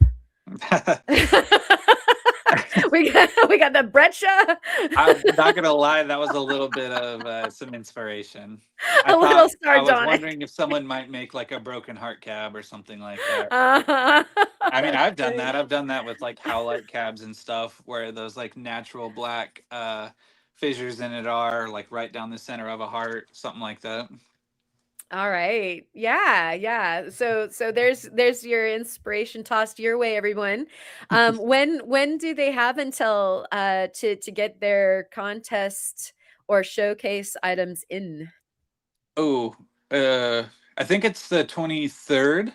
we got the breccia. I'm not gonna lie, that was a little bit of some inspiration. A little I was sardonic. wondering if someone might make like a broken heart cab or something like that. Uh-huh. I mean, That's I've done funny. that. I've done that with like howlite cabs and stuff, where those like natural black fissures in it are like right down the center of a heart, something like that. All right. Yeah, yeah. So there's your inspiration tossed your way, everyone. When do they have until to get their contest or showcase items in? Oh, I think it's the 23rd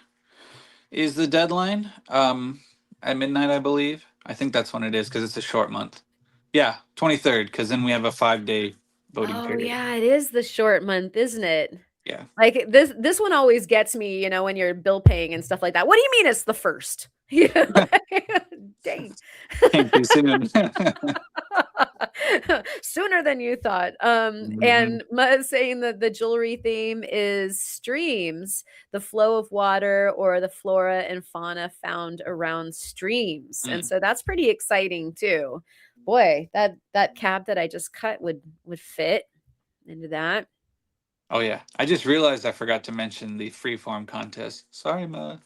is the deadline. At midnight, I believe. I think that's when it is because it's a short month. Yeah, 23rd, because then we have a 5-day voting Oh period. yeah, it is the short month, isn't it? Yeah. Like this one always gets me, when you're bill paying and stuff like that. What do you mean it's the first? Dang. Came too soon. Sooner than you thought. Mhm. And Ma is saying that the jewelry theme is streams, the flow of water or the flora and fauna found around streams. And Mm. so that's pretty exciting too. Boy, that cab that I just cut would fit into that. Oh yeah, I just realized I forgot to mention the freeform contest. Sorry, Ma.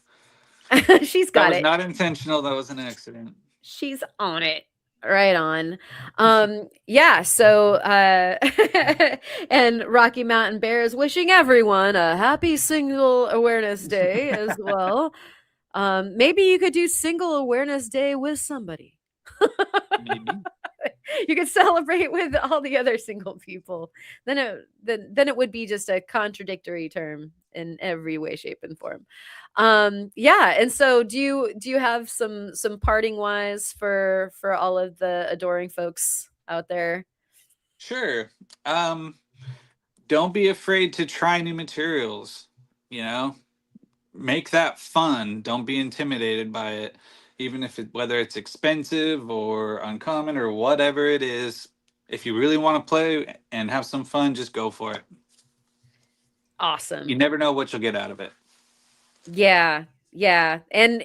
She's That got was it. not intentional. That was an accident. She's on it. Right on. Yeah, so and Rocky Mountain Bears wishing everyone a happy single awareness day as well. Maybe you could do single awareness day with somebody. Maybe. You could celebrate with all the other single people. Then it would be just a contradictory term in every way, shape, and form. Yeah, and so do you have some parting wise for all of the adoring folks out there? Sure. Um, don't be afraid to try new materials. You know, make that fun. Don't be intimidated by it, even if whether it's expensive or uncommon or whatever it is. If you really want to play and have some fun, just go for it. You Awesome. never know what you'll get out of it. Yeah, yeah, and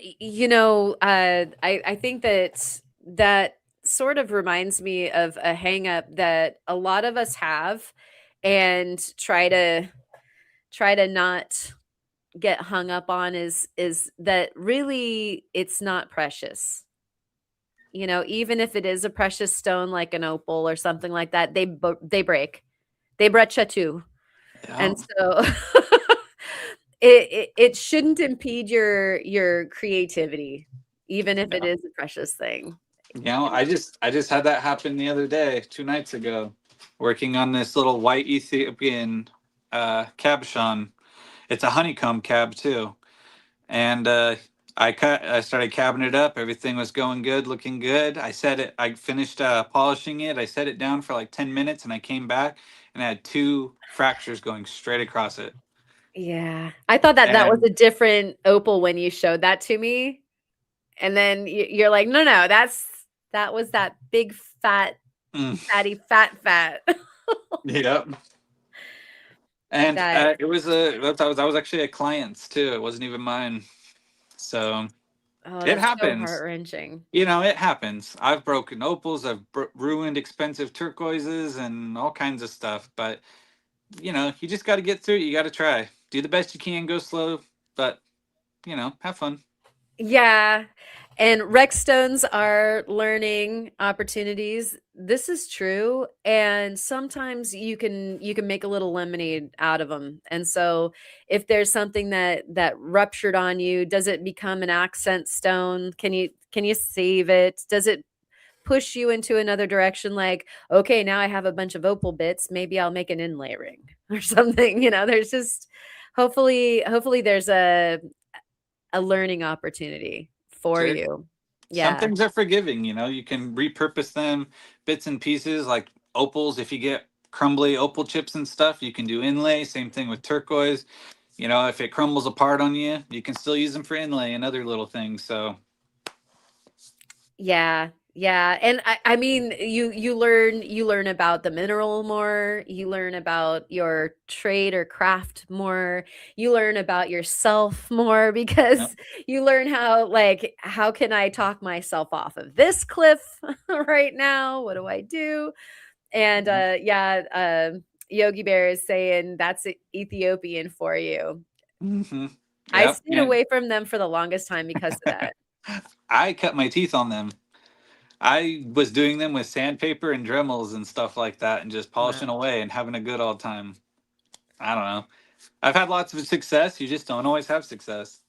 I think that sort of reminds me of a hang up that a lot of us have, and try to not get hung up on is that really it's not precious. Even if it is a precious stone like an opal or something like that, they break. They breccia too. Yeah. And so it shouldn't impede your creativity, even if it Yeah. is a precious thing. You know, I just had that happen the other day, 2 nights ago, working on this little white Ethiopian cabochon. It's a honeycomb cab too, and I started cabbing it up. Everything was going good, looking good. I finished polishing it. I set it down for like 10 minutes, and I came back and I had two fractures going straight across it. Yeah. I thought that was And a different opal when you showed that to me, and then you're like, "No, no, that was that big fat mm, fatty fat." yep. And That that was actually a client's too. It wasn't even mine. So oh, it that's so happens. heart-wrenching. You know, it happens. I've broken opals, ruined expensive turquoises, and all kinds of stuff. But you just got to get through it. You got to try. Do the best you can. Go slow, but have fun. Yeah, and Rexstones are learning opportunities. This is true, and sometimes you can make a little lemonade out of them. And so, if there's something that ruptured on you, does it become an accent stone? Can you save it? Does it push you into another direction? Like, okay, now I have a bunch of opal bits. Maybe I'll make an inlay ring or something. There's just hopefully there's a learning opportunity for Sure. you. Some Yeah. things are forgiving. You can repurpose them bits and pieces, like opals. If you get crumbly opal chips and stuff, you can do inlay. Same thing with turquoise. You know, if it crumbles apart on you, you can still use them for inlay and other little things. So, Yeah, yeah, and I mean, you learn about the mineral more, you learn about your trade or craft more, you learn about yourself more yep. because you learn how, like, how can I talk myself off of this cliff right now? What do I do? And, yeah, Yogi Bear is saying that's Ethiopian for you. Mm-hmm. I Yep. stayed away from them for the longest time because of that. I cut my teeth on them. I was doing them with sandpaper and Dremels and stuff like that and just polishing Wow. away and having a good old time. I don't know. I've had lots of success. You just don't always have success.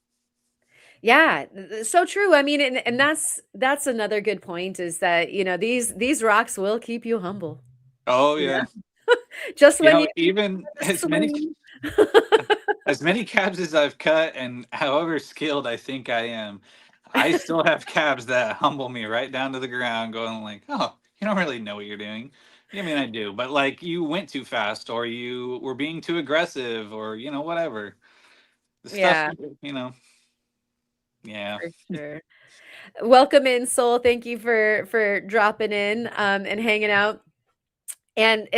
Yeah, so true. I mean, and that's another good point is that, these rocks will keep you humble. Oh Yeah. yeah. Just You when know, you even swing. as many cabs as I've cut and however skilled I think I am, I still have cabs that humble me right down to the ground, going like, "Oh, you don't really know what you're doing." I mean, I do, but like you went too fast, or you were being too aggressive, or whatever. The stuff, Yeah, yeah, for sure. Welcome in, Soul. Thank you for dropping in, and hanging out. And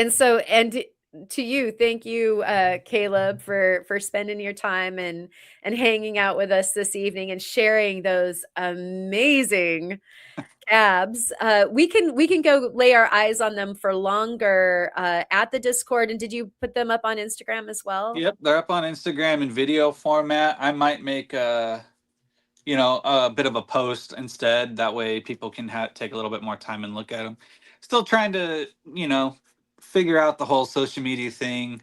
to you, thank you, Caleb, for spending your time and hanging out with us this evening and sharing those amazing abs. We can go lay our eyes on them for longer at the Discord. And did you put them up on Instagram as well? yep. They're up on Instagram in video format. I might make a bit of a post instead. That way people can take a little bit more time and look at them. Still trying to, figure out the whole social media thing,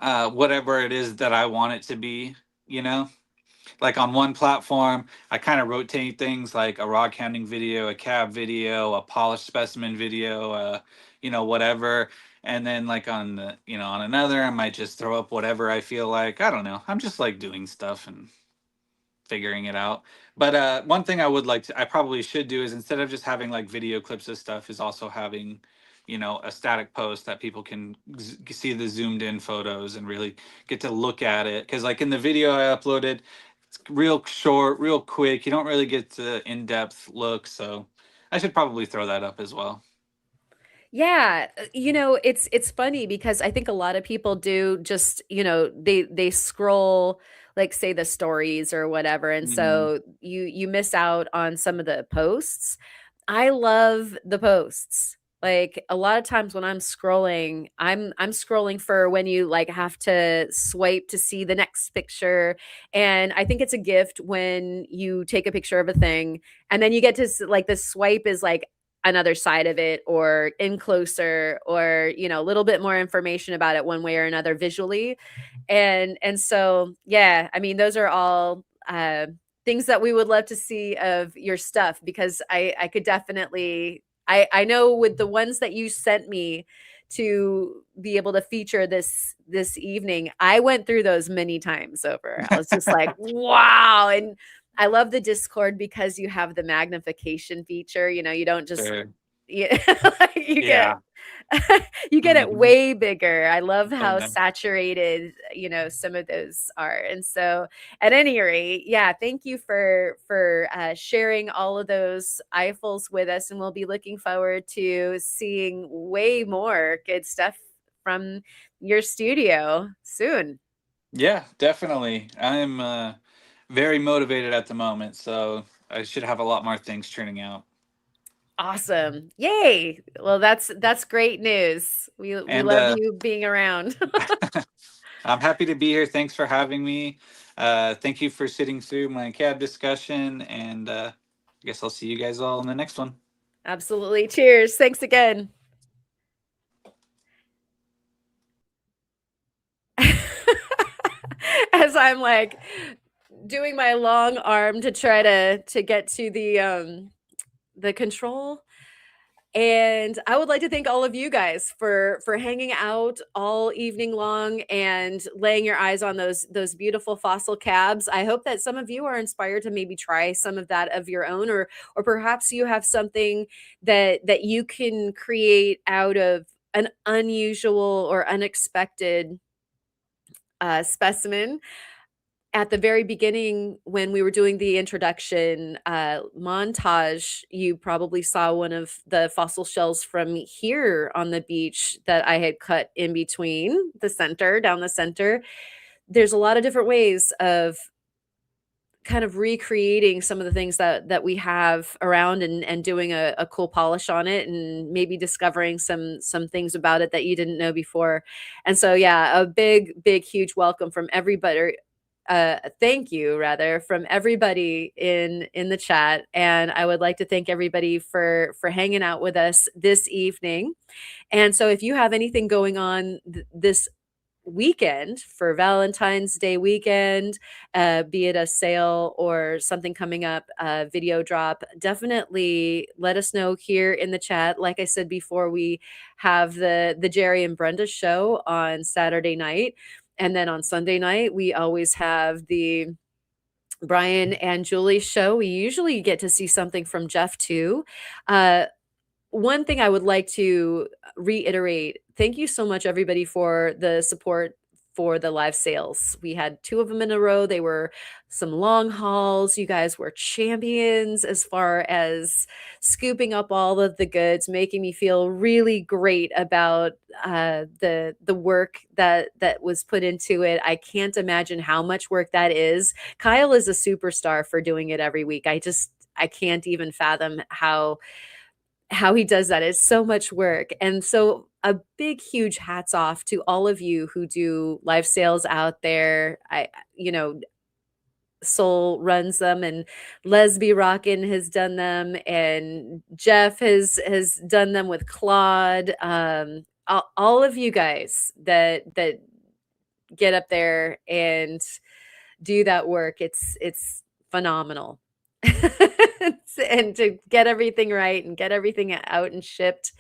whatever it is that I want it to be, you know? Like on one platform, I kind of rotate things like a raw counting video, a cab video, a polished specimen video, whatever. And then like on another, I might just throw up whatever I feel like. I don't know. I'm just like doing stuff and figuring it out. But one thing I probably should do is instead of just having like video clips of stuff, is also having, a static post that people can see the zoomed in photos and really get to look at it. Because like in the video I uploaded, it's real short, real quick. You don't really get the in depth look. So I should probably throw that up as well. Yeah, it's funny because I think a lot of people do just, they scroll, like, say, the stories or whatever, and Mhm. so you miss out on some of the posts. I love the posts. Like, a lot of times when I'm scrolling, I'm scrolling for when you, like, have to swipe to see the next picture, and I think it's a gift when you take a picture of a thing, and then you get to like, the swipe is, like, another side of it or in closer or, a little bit more information about it one way or another visually. And so, yeah, I mean, those are all things that we would love to see of your stuff because I could definitely I know with the ones that you sent me to be able to feature this evening, I went through those many times over. I was just like, wow. And I love the Discord because you have the magnification feature. You don't just Sure. you, you get Yeah. you get it Mhm. way bigger. I love Oh, how no. saturated, some of those are. And so at any rate, yeah, thank you for sharing all of those Eiffels with us. And we'll be looking forward to seeing way more good stuff from your studio soon. Yeah, definitely. I'm very motivated at the moment, so I should have a lot more things churning out. Awesome. Yay. Well, that's great news. We And love you being around. I'm happy to be here. Thanks for having me. Thank you for sitting through my cab discussion, and I guess I'll see you guys all in the next one. Absolutely. Cheers. Thanks again. As I'm like doing my long arm to try to get to the control. And I would like to thank all of you guys for hanging out all evening long and laying your eyes on those beautiful fossil cabs. I hope that some of you are inspired to maybe try some of that of your own, or perhaps you have something that you can create out of an unusual or unexpected specimen. At the very beginning, when we were doing the introduction montage, you probably saw one of the fossil shells from here on the beach that I had cut in between the center, down the center. There's a lot of different ways of kind of recreating some of the things that we have around, and doing a cool polish on it, and maybe discovering some things about it that you didn't know before. And so yeah, a big huge welcome from everybody, thank you rather, from everybody in the chat. And I would like to thank everybody for hanging out with us this evening. And so if you have anything going on this weekend, for Valentine's Day weekend, be it a sale or something coming up, video drop, definitely let us know here in the chat. Like I said before, we have the Jerry and Brenda show on Saturday night. And then on Sunday night, we always have the Brian and Julie show. We usually get to see something from Jeff too. One thing I would like to reiterate, thank you so much, everybody, for the support for the live sales. We had 2 of them in a row. They were some long hauls. You guys were champions as far as scooping up all of the goods, making me feel really great about the work that was put into it. I can't imagine how much work that is. Kyle is a superstar for doing it every week. I can't even fathom how he does that. It's so much work. And so a big, huge hats off to all of you who do live sales out there. Soul runs them, and Lesby Rockin has done them, and Jeff has done them with Claude. All of you guys that get up there and do that work, it's phenomenal. And to get everything right and get everything out and shipped.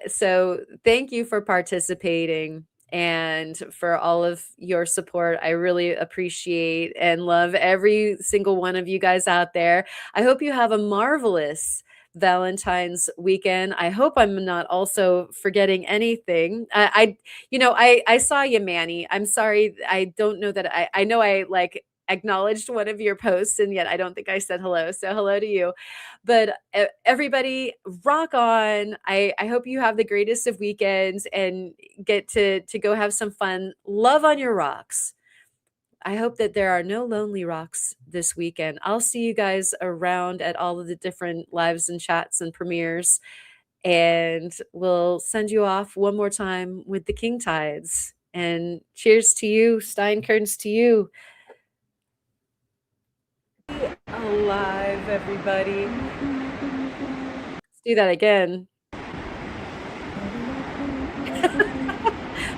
So thank you for participating and for all of your support. I really appreciate and love every single one of you guys out there. I hope you have a marvelous Valentine's weekend. I hope I'm not also forgetting anything. I saw you, Manny. I'm sorry. I don't know that I know I like acknowledged one of your posts, and yet I don't think I said hello. So hello to you. But everybody, rock on. I hope you have the greatest of weekends and get to go have some fun. Love on your rocks. I hope that there are no lonely rocks this weekend. I'll see you guys around at all of the different lives and chats and premieres. And we'll send you off one more time with the King Tides. And cheers to you, Steinkerns to you. Alive, everybody. Let's do that again.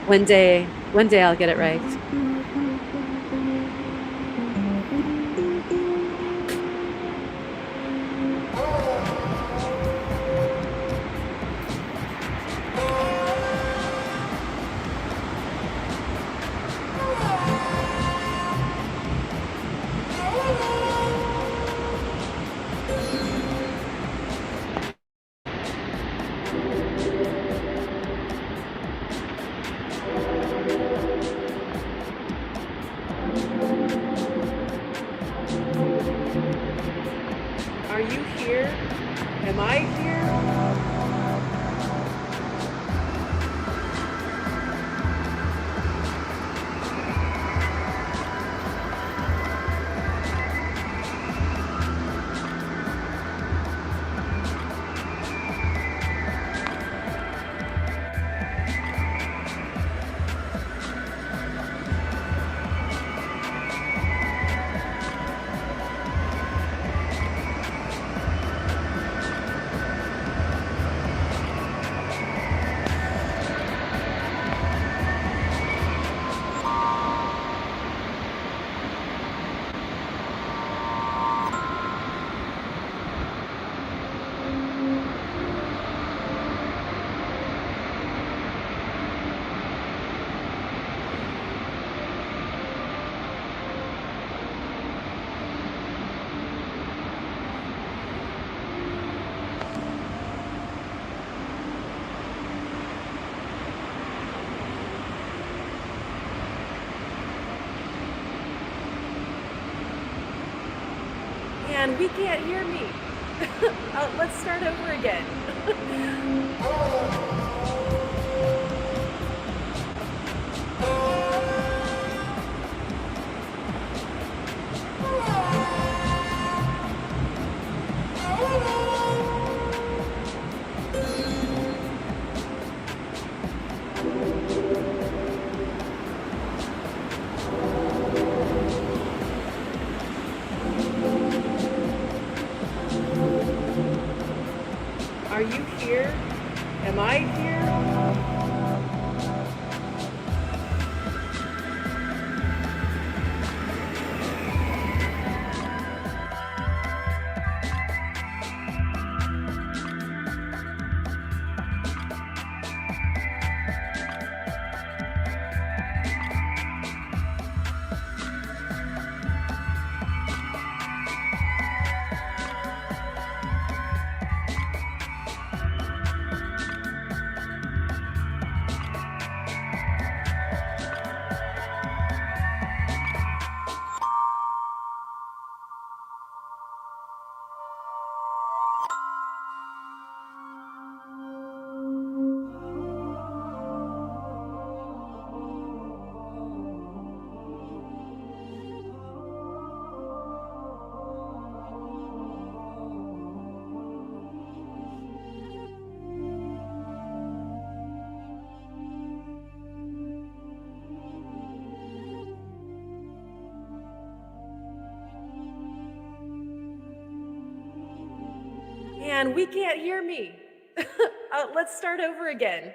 One day I'll get it right. Man, we can't hear me. Let's start over again. Are you here? Am I here? Man, we can't hear me. Let's start over again.